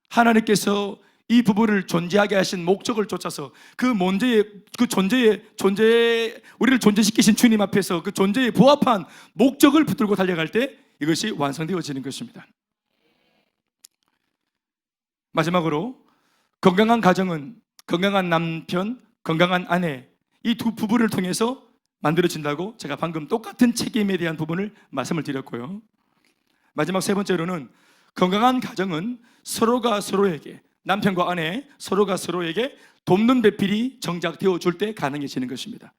하나님께서 이 부부를 존재하게 하신 목적을 쫓아서 그 존재에 우리를 존재시키신 주님 앞에서 그 존재에 부합한 목적을 붙들고 달려갈 때 이것이 완성되어지는 것입니다. 마지막으로 건강한 가정은 건강한 남편, 건강한 아내 이 두 부부를 통해서 만들어진다고 제가 방금 똑같은 책임에 대한 부분을 말씀을 드렸고요. 마지막 세 번째로는 건강한 가정은 서로가 서로에게 남편과 아내 서로가 서로에게 돕는 배필이 정작 되어줄 때 가능해지는 것입니다.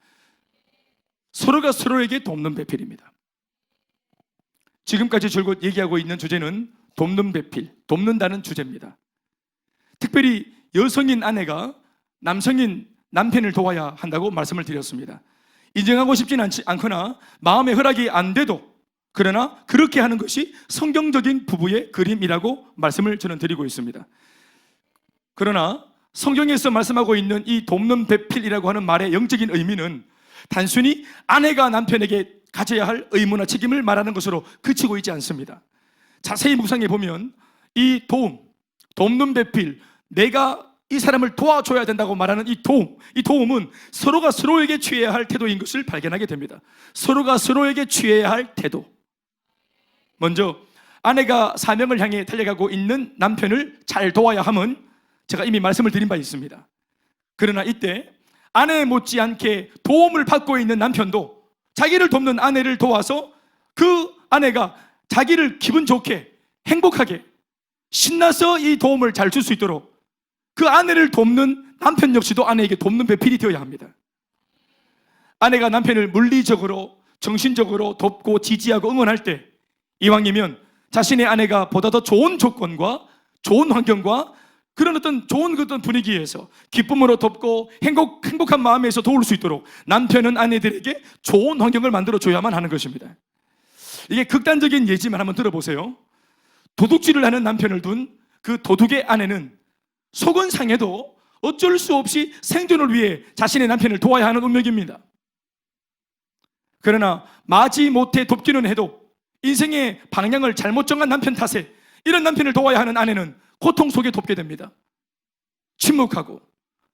서로가 서로에게 돕는 배필입니다. 지금까지 줄곧 얘기하고 있는 주제는 돕는 배필, 돕는다는 주제입니다. 특별히 여성인 아내가 남성인 남편을 도와야 한다고 말씀을 드렸습니다. 인정하고 싶지는 않거나 마음의 허락이 안 돼도 그러나 그렇게 하는 것이 성경적인 부부의 그림이라고 말씀을 저는 드리고 있습니다. 그러나 성경에서 말씀하고 있는 이 돕는 배필이라고 하는 말의 영적인 의미는 단순히 아내가 남편에게 가져야 할 의무나 책임을 말하는 것으로 그치고 있지 않습니다. 자세히 묵상해 보면 이 돕는 배필, 내가 이 사람을 도와줘야 된다고 말하는 이 도움은 서로가 서로에게 취해야 할 태도인 것을 발견하게 됩니다. 서로가 서로에게 취해야 할 태도. 먼저 아내가 사명을 향해 달려가고 있는 남편을 잘 도와야 함은 제가 이미 말씀을 드린 바 있습니다. 그러나 이때 아내 못지않게 도움을 받고 있는 남편도 자기를 돕는 아내를 도와서 그 아내가 자기를 기분 좋게 행복하게 신나서 이 도움을 잘 줄 수 있도록 그 아내를 돕는 남편 역시도 아내에게 돕는 배필이 되어야 합니다. 아내가 남편을 물리적으로 정신적으로 돕고 지지하고 응원할 때 이왕이면 자신의 아내가 보다 더 좋은 조건과 좋은 환경과 그런 어떤 좋은 분위기에서 기쁨으로 돕고 행복한 마음에서 도울 수 있도록 남편은 아내들에게 좋은 환경을 만들어줘야만 하는 것입니다. 이게 극단적인 예지만 한번 들어보세요. 도둑질을 하는 남편을 둔 그 도둑의 아내는 속은 상해도 어쩔 수 없이 생존을 위해 자신의 남편을 도와야 하는 운명입니다. 그러나 마지 못해 돕기는 해도 인생의 방향을 잘못 정한 남편 탓에 이런 남편을 도와야 하는 아내는 고통 속에 돕게 됩니다. 침묵하고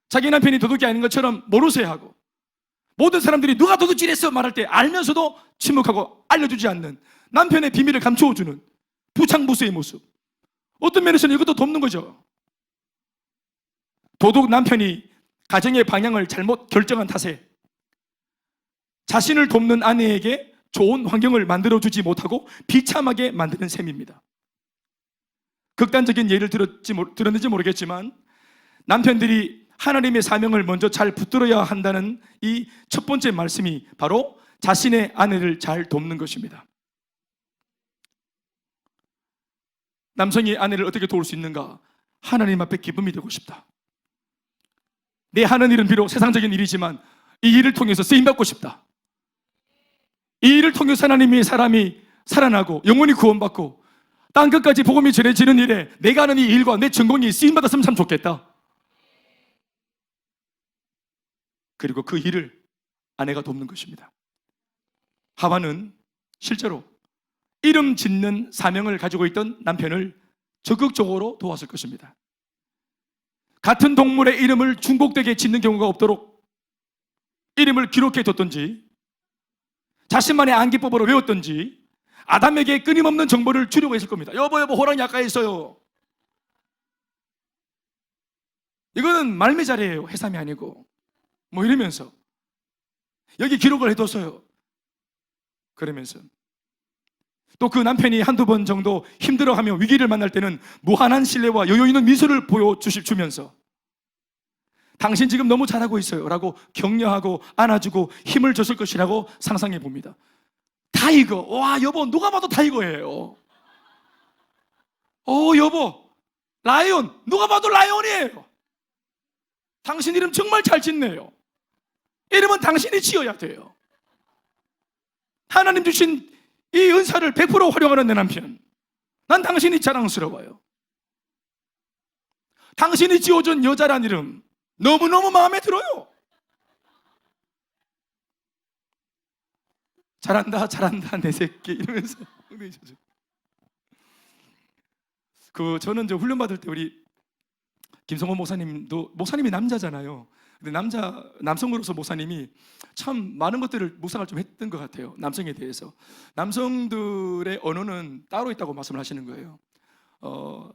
자기 남편이 도둑이 아닌 것처럼 모르쇠하고 모든 사람들이 누가 도둑질했어 말할 때 알면서도 침묵하고 알려주지 않는 남편의 비밀을 감춰주는 부창부수의 모습. 어떤 면에서는 이것도 돕는 거죠. 도둑 남편이 가정의 방향을 잘못 결정한 탓에 자신을 돕는 아내에게 좋은 환경을 만들어주지 못하고 비참하게 만드는 셈입니다. 극단적인 예를 들었는지 모르겠지만 남편들이 하나님의 사명을 먼저 잘 붙들어야 한다는 이 첫 번째 말씀이 바로 자신의 아내를 잘 돕는 것입니다. 남성이 아내를 어떻게 도울 수 있는가? 하나님 앞에 기쁨이 되고 싶다. 내 하는 일은 비록 세상적인 일이지만 이 일을 통해서 쓰임받고 싶다. 이 일을 통해서 하나님의 사람이 살아나고 영혼이 구원받고 땅 끝까지 복음이 전해지는 일에 내가 하는 이 일과 내 전공이 쓰임받았으면 참 좋겠다. 그리고 그 일을 아내가 돕는 것입니다. 하와는 실제로 이름 짓는 사명을 가지고 있던 남편을 적극적으로 도왔을 것입니다. 같은 동물의 이름을 중복되게 짓는 경우가 없도록 이름을 기록해 뒀던지 자신만의 암기법으로 외웠던지 아담에게 끊임없는 정보를 주려고 했을 겁니다. 여보 호랑이 아까 있어요. 이거는 말미잘이에요. 해삼이 아니고 뭐 이러면서 여기 기록을 해뒀어요. 그러면서 또 그 남편이 한두 번 정도 힘들어하며 위기를 만날 때는 무한한 신뢰와 여유 있는 미소를 보여주면서 당신 지금 너무 잘하고 있어요 라고 격려하고 안아주고 힘을 줬을 것이라고 상상해 봅니다. 타이거, 와 여보 누가 봐도 타이거예요. 여보 라이온, 누가 봐도 라이온이에요. 당신 이름 정말 잘 짓네요. 이름은 당신이 지어야 돼요. 하나님 주신 이 은사를 100% 활용하는 내 남편, 난 당신이 자랑스러워요. 당신이 지어준 여자란 이름 너무너무 마음에 들어요. 잘한다 내 새끼 이러면서 저는 훈련 받을 때 우리 김성호 목사님도 목사님이 남자잖아요. 근데 남성으로서 목사님이 참 많은 것들을 묵상을 좀 했던 것 같아요. 남성에 대해서. 남성들의 언어는 따로 있다고 말씀을 하시는 거예요.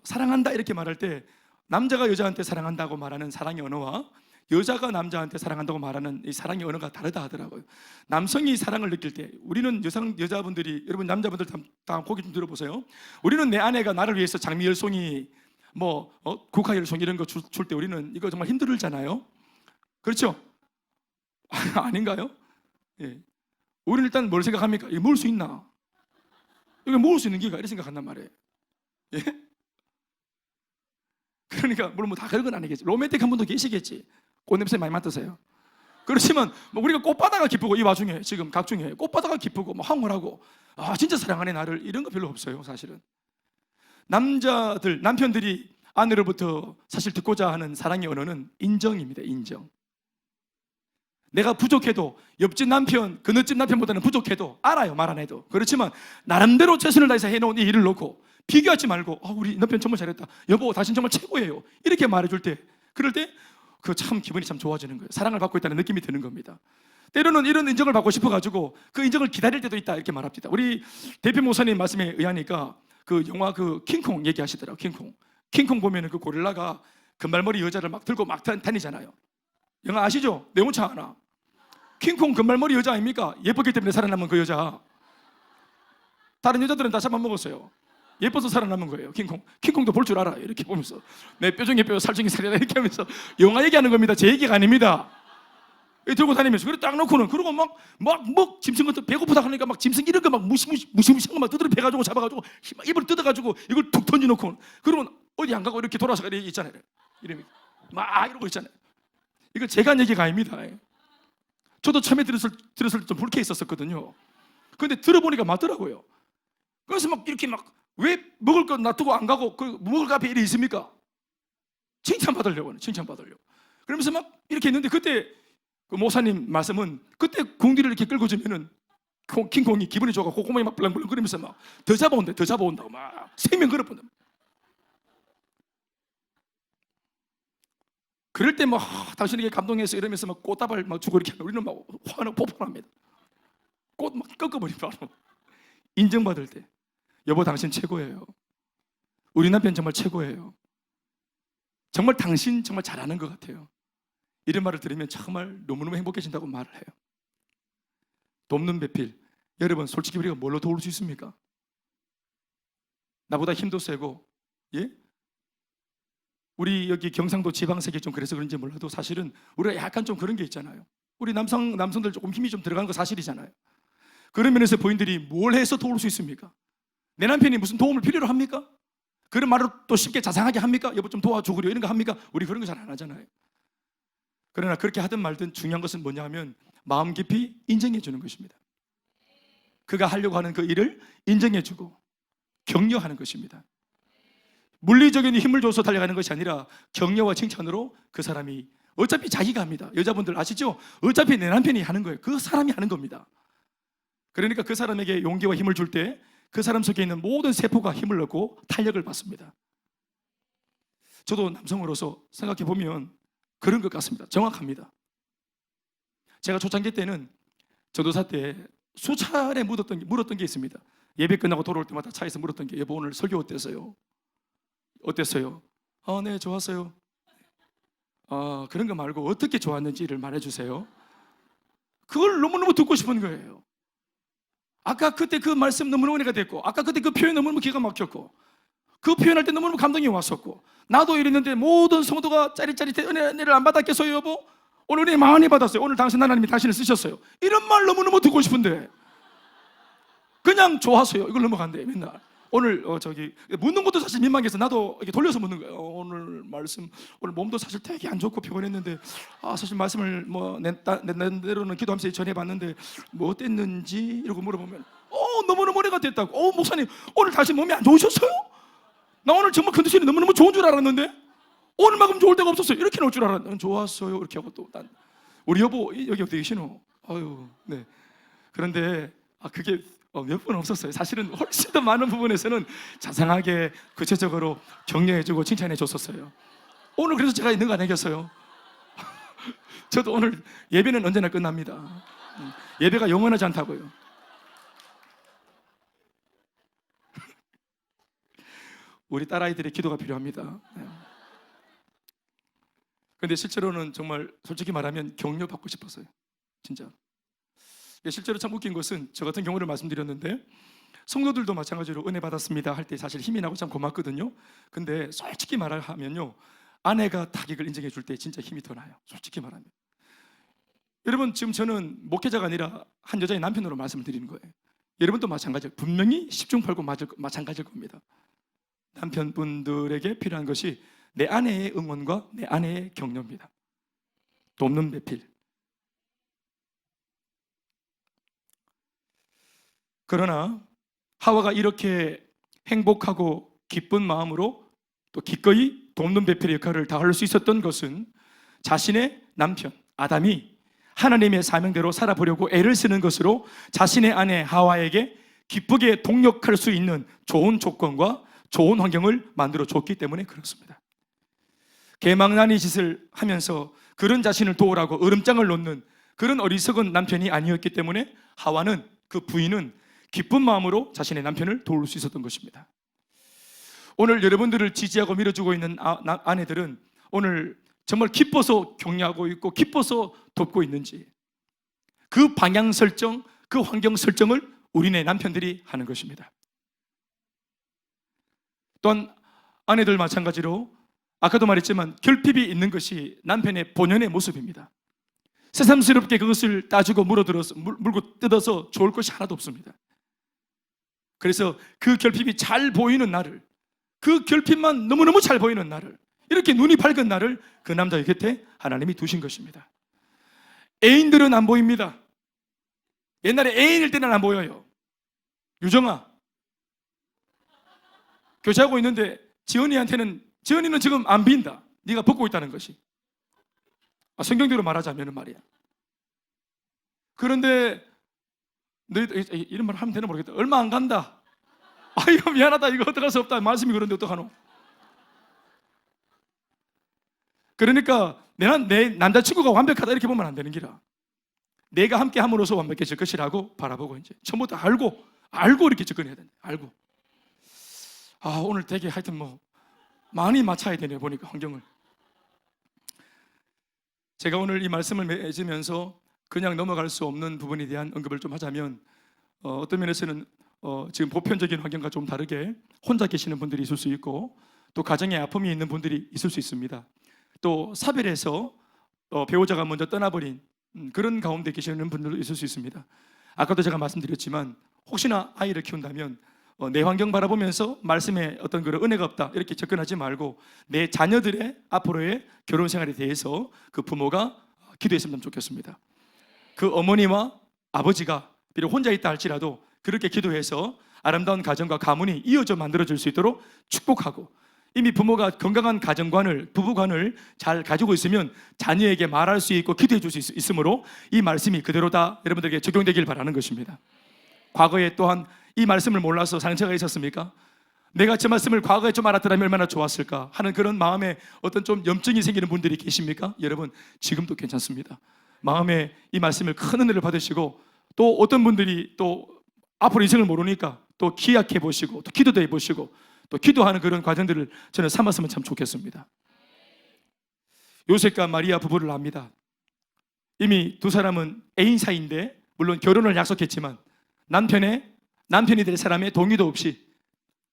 사랑한다 이렇게 말할 때 남자가 여자한테 사랑한다고 말하는 사랑의 언어와 여자가 남자한테 사랑한다고 말하는 이 사랑의 언어가 다르다 하더라고요. 남성이 사랑을 느낄 때 우리는 여자분들이 여러분 남자분들 다 고개 좀 들어보세요. 우리는 내 아내가 나를 위해서 장미열송이 국화열송 이런 거 줄 때 우리는 이거 정말 힘들잖아요. 그렇죠? 아닌가요? 예. 우리는 일단 뭘 생각합니까? 이거 먹을 수 있나? 이거 먹을 수 있는 기가 이렇게 생각한단 말이에요. 예? 그러니까 물론 다 그런 건 아니겠지. 로맨틱한 분도 계시겠지. 꽃냄새 많이 맡으세요. 그렇지만 우리가 꽃바다가 기쁘고 이 와중에 지금 각중에 꽃바다가 기쁘고 황홀하고 진짜 사랑하네 나를 이런 거 별로 없어요. 사실은 남편들이 아내로부터 사실 듣고자 하는 사랑의 언어는 인정입니다. 인정. 내가 부족해도 옆집 남편, 그너집 남편보다는 부족해도 알아요. 말 안 해도. 그렇지만 나름대로 최선을 다해서 해놓은 이 일을 놓고 비교하지 말고 우리 남편 정말 잘했다. 여보 당신 정말 최고예요. 이렇게 말해줄 때 그럴 때 그 참 기분이 참 좋아지는 거예요. 사랑을 받고 있다는 느낌이 드는 겁니다. 때로는 이런 인정을 받고 싶어가지고 그 인정을 기다릴 때도 있다 이렇게 말합니다. 우리 대표 목사님 말씀에 의하니까 그 영화 킹콩 얘기하시더라고요. 킹콩 보면은 그 고릴라가 금발머리 여자를 막 들고 막 다니잖아요. 영화 아시죠? 내용 차 하나. 킹콩 금발머리 여자 아닙니까? 예뻤기 때문에 살아남은 그 여자. 다른 여자들은 다 잡아먹었어요. 예뻐서 살아남은 거예요. 킹콩도 볼 줄 알아. 이렇게 보면서 내 뼈중에 뼈 살중에 살이다 이렇게 하면서 영화 얘기하는 겁니다. 제 얘기가 아닙니다. 들고 다니면서 그래 딱 놓고는 그러고 막 짐승 같은 배고프다 하니까 막 짐승 이런 거 막 무시무시한 거 막 두드려 패가지고 잡아가지고 입을 뜯어가지고 이걸 툭 던져놓고 그러면 어디 안 가고 이렇게 돌아서 이렇게 있잖아요. 이름이 막 이러고 있잖아요. 이거 제가 한 얘기가 아닙니다. 저도 처음에 들었을 때 좀 불쾌했었거든요. 그런데 들어보니까 맞더라고요. 그래서 막 이렇게 막 왜 먹을 거 놔두고 안 가고 그 먹을 거 앞에 일이 있습니까? 칭찬받으려고. 그러면서 막 이렇게 했는데 그때 그 목사님 말씀은 그때 궁디를 이렇게 끌고 주면은 킹콩이 기분이 좋아서 콧구멍이 막 불렁불렁 거리면서 막 더 잡아온다고 막 생명 걸어본다. 그럴 때 막 당신에게 감동해서 이러면서 막 꽃다발 막 주고 이렇게 하면 우리는 막 화가 폭발합니다. 꽃 막 꺾어버리면 바로 인정받을 때 여보 당신 최고예요. 우리 남편 정말 최고예요. 정말 당신 정말 잘하는 것 같아요. 이런 말을 들으면 정말 너무너무 행복해진다고 말을 해요. 돕는 배필. 여러분 솔직히 우리가 뭘로 도울 수 있습니까? 나보다 힘도 세고, 예? 우리 여기 경상도 지방색이 좀 그래서 그런지 몰라도 사실은 우리가 약간 좀 그런 게 있잖아요. 우리 남성들 조금 힘이 좀 들어간 거 사실이잖아요. 그런 면에서 부인들이 뭘 해서 도울 수 있습니까? 내 남편이 무슨 도움을 필요로 합니까? 그런 말을 또 쉽게 자상하게 합니까? 여보 좀 도와줘 그래 이런 거 합니까? 우리 그런 거 잘 안 하잖아요. 그러나 그렇게 하든 말든 중요한 것은 뭐냐 하면 마음 깊이 인정해 주는 것입니다. 그가 하려고 하는 그 일을 인정해 주고 격려하는 것입니다. 물리적인 힘을 줘서 달려가는 것이 아니라 격려와 칭찬으로 그 사람이 어차피 자기가 합니다. 여자분들 아시죠? 어차피 내 남편이 하는 거예요. 그 사람이 하는 겁니다. 그러니까 그 사람에게 용기와 힘을 줄 때 그 사람 속에 있는 모든 세포가 힘을 얻고 탄력을 받습니다. 저도 남성으로서 생각해 보면 그런 것 같습니다. 정확합니다. 제가 초창기 때는 전도사 때 수차례 물었던 게 있습니다. 예배 끝나고 돌아올 때마다 차에서 물었던 게 여보 오늘 설교 어땠어요? 어땠어요? 네 좋았어요. 그런 거 말고 어떻게 좋았는지를 말해주세요. 그걸 너무너무 듣고 싶은 거예요. 아까 그때 그 말씀 너무너무 은혜가 됐고, 아까 그때 그 표현 너무너무 기가 막혔고, 그 표현할 때 너무너무 감동이 왔었고, 나도 이랬는데 모든 성도가 짜릿짜릿해 은혜를 안 받았겠어요 여보? 오늘 은혜 많이 받았어요. 오늘 당신 하나님이 당신을 쓰셨어요. 이런 말 너무너무 듣고 싶은데 그냥 좋았어요. 이걸 넘어간대 맨날. 오늘 묻는 것도 사실 민망해서 나도 이렇게 돌려서 묻는 거예요. 오늘 말씀, 오늘 몸도 사실 되게 안 좋고 피곤했는데 사실 말씀을 내 대로는 기도하면서 전해봤는데 뭐 어땠는지 이러고 물어보면 너무너무 은혜가 됐다고. 목사님 오늘 다시 몸이 안 좋으셨어요? 나 오늘 정말 컨디션이 너무너무 좋은 줄 알았는데 오늘만큼 좋을 때가 없었어요. 이렇게 나올 줄 알았는데 좋았어요. 이렇게 하고 또 우리 여보 여기 어디 계시노? 네. 그런데 그게 몇 번 없었어요. 사실은 훨씬 더 많은 부분에서는 자상하게 구체적으로 격려해주고 칭찬해줬었어요. 오늘 그래서 제가 있는 거 아니겠어요? 저도 오늘 예배는 언제나 끝납니다. 예배가 영원하지 않다고요. 우리 딸아이들의 기도가 필요합니다. 그런데 실제로는 정말 솔직히 말하면 격려받고 싶었어요. 진짜. 실제로 참 웃긴 것은 저 같은 경우를 말씀드렸는데 성도들도 마찬가지로 은혜 받았습니다 할 때 사실 힘이 나고 참 고맙거든요. 근데 솔직히 말하면요, 아내가 타격을 인정해 줄 때 진짜 힘이 더 나요. 솔직히 말하면. 여러분 지금 저는 목회자가 아니라 한 여자의 남편으로 말씀을 드리는 거예요. 여러분도 마찬가지예요. 분명히 10중 8구 마찬가지일 겁니다. 남편분들에게 필요한 것이 내 아내의 응원과 내 아내의 격려입니다. 돕는 배필. 그러나 하와가 이렇게 행복하고 기쁜 마음으로 또 기꺼이 돕는 배필의 역할을 다할 수 있었던 것은 자신의 남편 아담이 하나님의 사명대로 살아보려고 애를 쓰는 것으로 자신의 아내 하와에게 기쁘게 동력할 수 있는 좋은 조건과 좋은 환경을 만들어 줬기 때문에 그렇습니다. 개망나니 짓을 하면서 그런 자신을 도우라고 으름장을 놓는 그런 어리석은 남편이 아니었기 때문에 하와는, 그 부인은 기쁜 마음으로 자신의 남편을 도울 수 있었던 것입니다. 오늘 여러분들을 지지하고 밀어주고 있는 아내들은 오늘 정말 기뻐서 격려하고 있고 기뻐서 돕고 있는지, 그 방향 설정, 그 환경 설정을 우리네 남편들이 하는 것입니다. 또한 아내들 마찬가지로 아까도 말했지만 결핍이 있는 것이 남편의 본연의 모습입니다. 새삼스럽게 그것을 따지고 물고 뜯어서 좋을 것이 하나도 없습니다. 그래서 그 결핍이 잘 보이는 나를, 그 결핍만 너무너무 잘 보이는 나를, 이렇게 눈이 밝은 나를 그 남자의 곁에 하나님이 두신 것입니다. 애인들은 안 보입니다. 옛날에 애인일 때는 안 보여요. 유정아, 교제하고 있는데 지연이는 지금 안 빈다. 네가 벗고 있다는 것이. 성경대로 말하자면 말이야. 그런데 너희 이런 말 하면 되나 모르겠다. 얼마 안 간다. 이거 미안하다. 이거 어떡할 수 없다. 말씀이 그런데 어떡하노? 그러니까 내 남자친구가 완벽하다 이렇게 보면 안 되는 기라. 내가 함께 함으로써 완벽해질 것이라고 바라보고 이제 전부 다 알고 이렇게 접근해야 된다. 알고. 오늘 되게 하여튼 많이 맞춰야 되네요. 보니까 환경을. 제가 오늘 이 말씀을 맺으면서 그냥 넘어갈 수 없는 부분에 대한 언급을 좀 하자면, 어떤 면에서는 지금 보편적인 환경과 좀 다르게 혼자 계시는 분들이 있을 수 있고, 또 가정에 아픔이 있는 분들이 있을 수 있습니다. 또 사별해서 배우자가 먼저 떠나버린 그런 가운데 계시는 분들도 있을 수 있습니다. 아까도 제가 말씀드렸지만 혹시나 아이를 키운다면 내 환경 바라보면서 말씀에 어떤 그런 은혜가 없다 이렇게 접근하지 말고 내 자녀들의 앞으로의 결혼 생활에 대해서 그 부모가 기도했으면 좋겠습니다. 그 어머니와 아버지가 비록 혼자 있다 할지라도 그렇게 기도해서 아름다운 가정과 가문이 이어져 만들어질 수 있도록 축복하고, 이미 부모가 건강한 가정관을, 부부관을 잘 가지고 있으면 자녀에게 말할 수 있고 기도해 줄 수 있으므로 이 말씀이 그대로 다 여러분들에게 적용되길 바라는 것입니다. 과거에 또한 이 말씀을 몰라서 상처가 있었습니까? 내가 저 말씀을 과거에 좀 알았더라면 얼마나 좋았을까 하는 그런 마음에 어떤 좀 염증이 생기는 분들이 계십니까? 여러분, 지금도 괜찮습니다. 마음에 이 말씀을 큰 은혜를 받으시고, 또 어떤 분들이 또 앞으로 인생을 모르니까 또 기약해 보시고 또 기도도 해 보시고 또 기도하는 그런 과정들을 저는 삼았으면 참 좋겠습니다. 요셉과 마리아 부부를 압니다. 이미 두 사람은 애인 사이인데 물론 결혼을 약속했지만 남편이 될 사람의 동의도 없이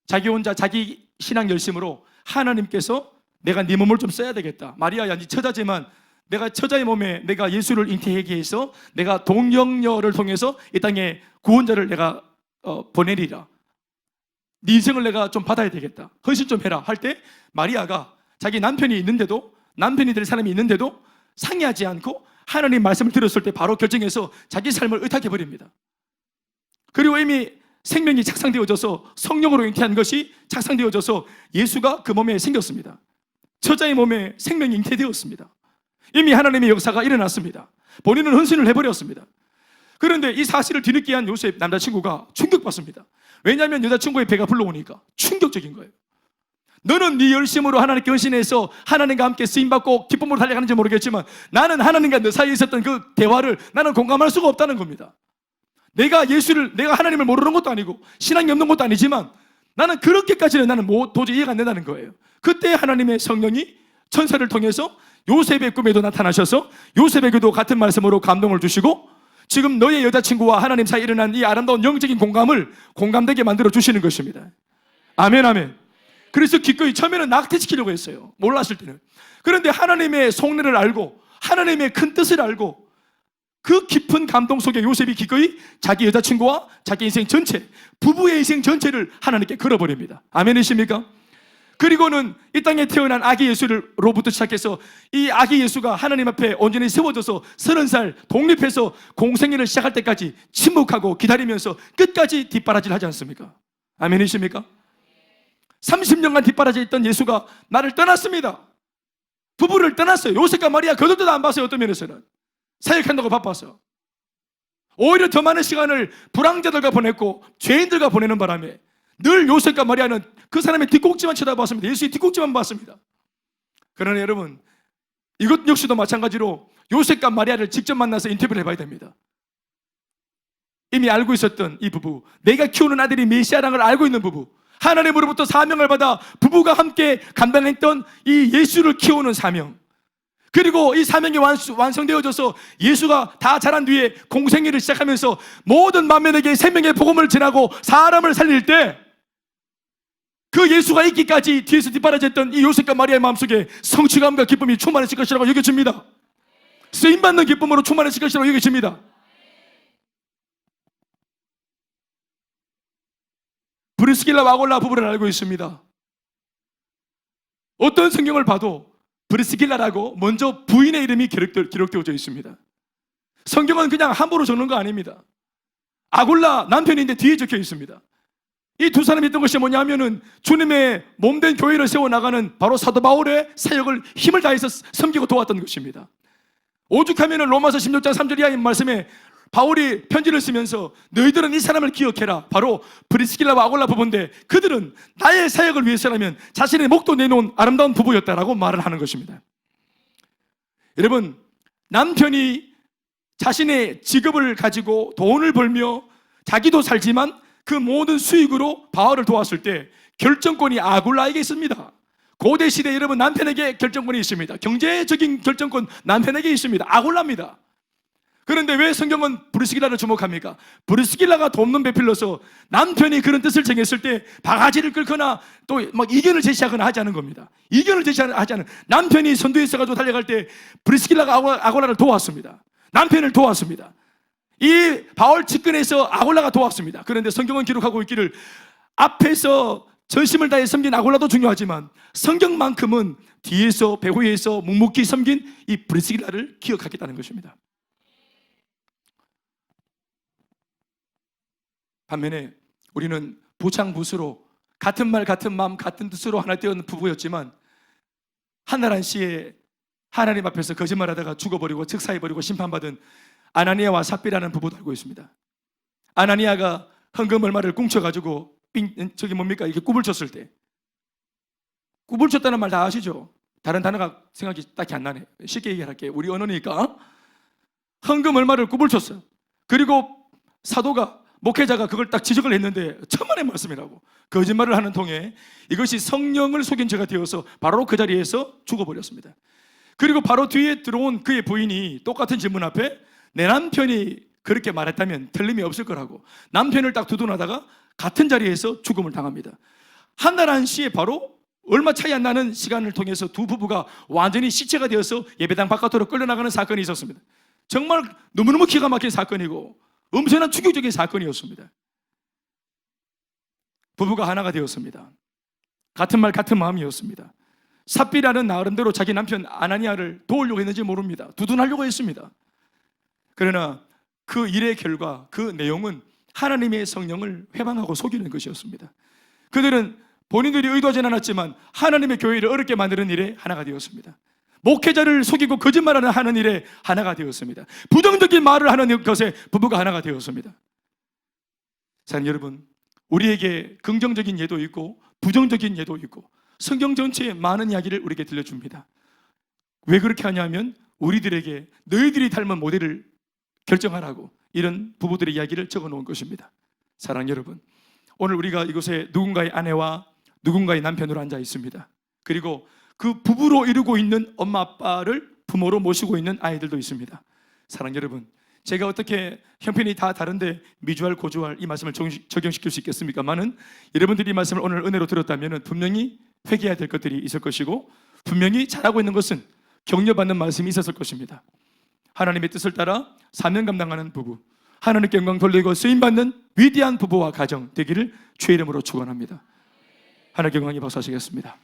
자기 혼자 자기 신앙 열심으로 하나님께서 내가 네 몸을 좀 써야 되겠다. 마리아야, 네 처자지만 내가 처자의 몸에 내가 예수를 잉태하게 해서 내가 동정녀를 통해서 이 땅에 구원자를 내가 보내리라. 네 인생을 내가 좀 받아야 되겠다. 헌신 좀 해라 할 때 마리아가 자기 남편이 될 사람이 있는데도 상의하지 않고 하나님 말씀을 들었을 때 바로 결정해서 자기 삶을 의탁해 버립니다. 그리고 이미 생명이 착상되어져서 성령으로 잉태한 것이 착상되어져서 예수가 그 몸에 생겼습니다. 처자의 몸에 생명이 잉태되었습니다. 이미 하나님의 역사가 일어났습니다. 본인은 헌신을 해버렸습니다. 그런데 이 사실을 뒤늦게 한 요셉 남자친구가 충격받습니다. 왜냐하면 여자친구의 배가 불러오니까 충격적인 거예요. 너는 네 열심으로 하나님께 헌신해서 하나님과 함께 쓰임받고 기쁨으로 달려가는지 모르겠지만 나는 하나님과 너 사이에 있었던 그 대화를 나는 공감할 수가 없다는 겁니다. 내가 하나님을 모르는 것도 아니고 신앙이 없는 것도 아니지만 나는 그렇게까지는 나는 도저히 이해가 안 된다는 거예요. 그때 하나님의 성령이 천사를 통해서 요셉의 꿈에도 나타나셔서 요셉에게도 같은 말씀으로 감동을 주시고 지금 너의 여자친구와 하나님 사이에 일어난 이 아름다운 영적인 공감을 공감되게 만들어 주시는 것입니다. 아멘, 아멘. 그래서 기꺼이 처음에는 낙태시키려고 했어요. 몰랐을 때는. 그런데 하나님의 속내를 알고 하나님의 큰 뜻을 알고 그 깊은 감동 속에 요셉이 기꺼이 자기 여자친구와 자기 인생 전체, 부부의 인생 전체를 하나님께 걸어버립니다. 아멘이십니까? 그리고는 이 땅에 태어난 아기 예수로부터 시작해서 이 아기 예수가 하나님 앞에 온전히 세워져서 30살 독립해서 공생애를 시작할 때까지 침묵하고 기다리면서 끝까지 뒷바라지를 하지 않습니까? 아멘이십니까? 30년간 뒷바라지에 있던 예수가 나를 떠났습니다. 부부를 떠났어요. 요셉과 마리아 그들도 안 봤어요. 어떤 면에서는 사역한다고 바빴어요. 오히려 더 많은 시간을 불황자들과 보냈고 죄인들과 보내는 바람에 늘 요셉과 마리아는 그 사람의 뒷꼭지만 쳐다봤습니다. 예수의 뒷꼭지만 봤습니다. 그러나 여러분, 이것 역시도 마찬가지로 요셉과 마리아를 직접 만나서 인터뷰를 해봐야 됩니다. 이미 알고 있었던 이 부부, 내가 키우는 아들이 메시아라는 걸 알고 있는 부부, 하나님으로부터 사명을 받아 부부가 함께 감당했던 이 예수를 키우는 사명, 그리고 이 사명이 완성되어져서 예수가 다 자란 뒤에 공생애를 시작하면서 모든 만민에게 생명의 복음을 전하고 사람을 살릴 때 그 예수가 있기까지 뒤에서 뒷바라졌던 이 요셉과 마리아의 마음속에 성취감과 기쁨이 충만했을 것이라고 여겨집니다. 쓰임받는 기쁨으로 충만했을 것이라고 여겨집니다. 브리스길라와 아굴라 부부를 알고 있습니다. 어떤 성경을 봐도 브리스길라라고 먼저 부인의 이름이 기록되어져 있습니다. 성경은 그냥 함부로 적는 거 아닙니다. 아굴라 남편인데 뒤에 적혀 있습니다. 이 두 사람이 했던 것이 뭐냐 하면은 주님의 몸된 교회를 세워나가는 바로 사도 바울의 사역을 힘을 다해서 섬기고 도왔던 것입니다. 오죽하면은 로마서 16장 3절 이하의 말씀에 바울이 편지를 쓰면서 너희들은 이 사람을 기억해라. 바로 브리스길라와 아굴라 부부인데 그들은 나의 사역을 위해서라면 자신의 목도 내놓은 아름다운 부부였다라고 말을 하는 것입니다. 여러분, 남편이 자신의 직업을 가지고 돈을 벌며 자기도 살지만 그 모든 수익으로 바울을 도왔을 때 결정권이 아굴라에게 있습니다. 고대 시대 여러분, 남편에게 결정권이 있습니다. 경제적인 결정권 남편에게 있습니다. 아굴라입니다. 그런데 왜 성경은 브리스길라를 주목합니까? 브리스길라가 돕는 배필로서 남편이 그런 뜻을 정했을 때 바가지를 끌거나 또 막 이견을 제시하거나 하지 않은 겁니다. 이견을 제시하지 않은, 남편이 선두에 있어가지고 달려갈 때 브리스길라가 아굴라를 도왔습니다. 남편을 도왔습니다. 이 바울 측근에서 아굴라가 도왔습니다. 그런데 성경은 기록하고 있기를 앞에서 전심을 다해 섬긴 아굴라도 중요하지만 성경만큼은 뒤에서 배후에서 묵묵히 섬긴 이 브리스길라를 기억하겠다는 것입니다. 반면에 우리는 부창부수로 같은 말 같은 마음 같은 뜻으로 하나 되었는 부부였지만 한나란 씨의 하나님 앞에서 거짓말하다가 죽어버리고 즉사해버리고 심판받은 아나니아와 삽비라는 부부도 알고 있습니다. 아나니아가 헌금 얼마를 꿍쳐가지고 저기 뭡니까 이렇게 굽을 쳤을 때, 굽을 쳤다는 말 다 아시죠? 다른 단어가 생각이 딱히 안 나네. 쉽게 얘기할게. 우리 언어니까 헌금 얼마를 굽을 쳤어요. 그리고 사도가 목회자가 그걸 딱 지적을 했는데 천만의 말씀이라고 거짓말을 하는 통에 이것이 성령을 속인 죄가 되어서 바로 그 자리에서 죽어버렸습니다. 그리고 바로 뒤에 들어온 그의 부인이 똑같은 질문 앞에 내 남편이 그렇게 말했다면 틀림이 없을 거라고 남편을 딱 두둔하다가 같은 자리에서 죽음을 당합니다. 한나란 씨의 바로 얼마 차이 안 나는 시간을 통해서 두 부부가 완전히 시체가 되어서 예배당 바깥으로 끌려나가는 사건이 있었습니다. 정말 너무너무 기가 막힌 사건이고 엄청난 충격적인 사건이었습니다. 부부가 하나가 되었습니다. 같은 말 같은 마음이었습니다. 삽비라는 나름대로 자기 남편 아나니아를 도우려고 했는지 모릅니다. 두둔하려고 했습니다. 그러나 그 일의 결과 그 내용은 하나님의 성령을 회방하고 속이는 것이었습니다. 그들은 본인들이 의도하지 않았지만 하나님의 교회를 어렵게 만드는 일에 하나가 되었습니다. 목회자를 속이고 거짓말하는 하는 일에 하나가 되었습니다. 부정적인 말을 하는 것에 부부가 하나가 되었습니다. 사랑하는 여러분, 우리에게 긍정적인 예도 있고 부정적인 예도 있고 성경 전체에 많은 이야기를 우리에게 들려줍니다. 왜 그렇게 하냐면 우리들에게 너희들이 닮은 모델을 결정하라고 이런 부부들의 이야기를 적어놓은 것입니다. 사랑하는 여러분, 오늘 우리가 이곳에 누군가의 아내와 누군가의 남편으로 앉아 있습니다. 그리고 그 부부로 이루고 있는 엄마 아빠를 부모로 모시고 있는 아이들도 있습니다. 사랑하는 여러분, 제가 어떻게 형편이 다 다른데 미주알 고주알 이 말씀을 적용시킬 수 있겠습니까만은 여러분들이 이 말씀을 오늘 은혜로 들었다면 분명히 회개해야 될 것들이 있을 것이고 분명히 잘하고 있는 것은 격려받는 말씀이 있었을 것입니다. 하나님의 뜻을 따라 사명 감당하는 부부, 하나님께 영광 돌리고 쓰임받는 위대한 부부와 가정 되기를 주의 이름으로 축원합니다. 하나님께 영광이 박수하시겠습니다.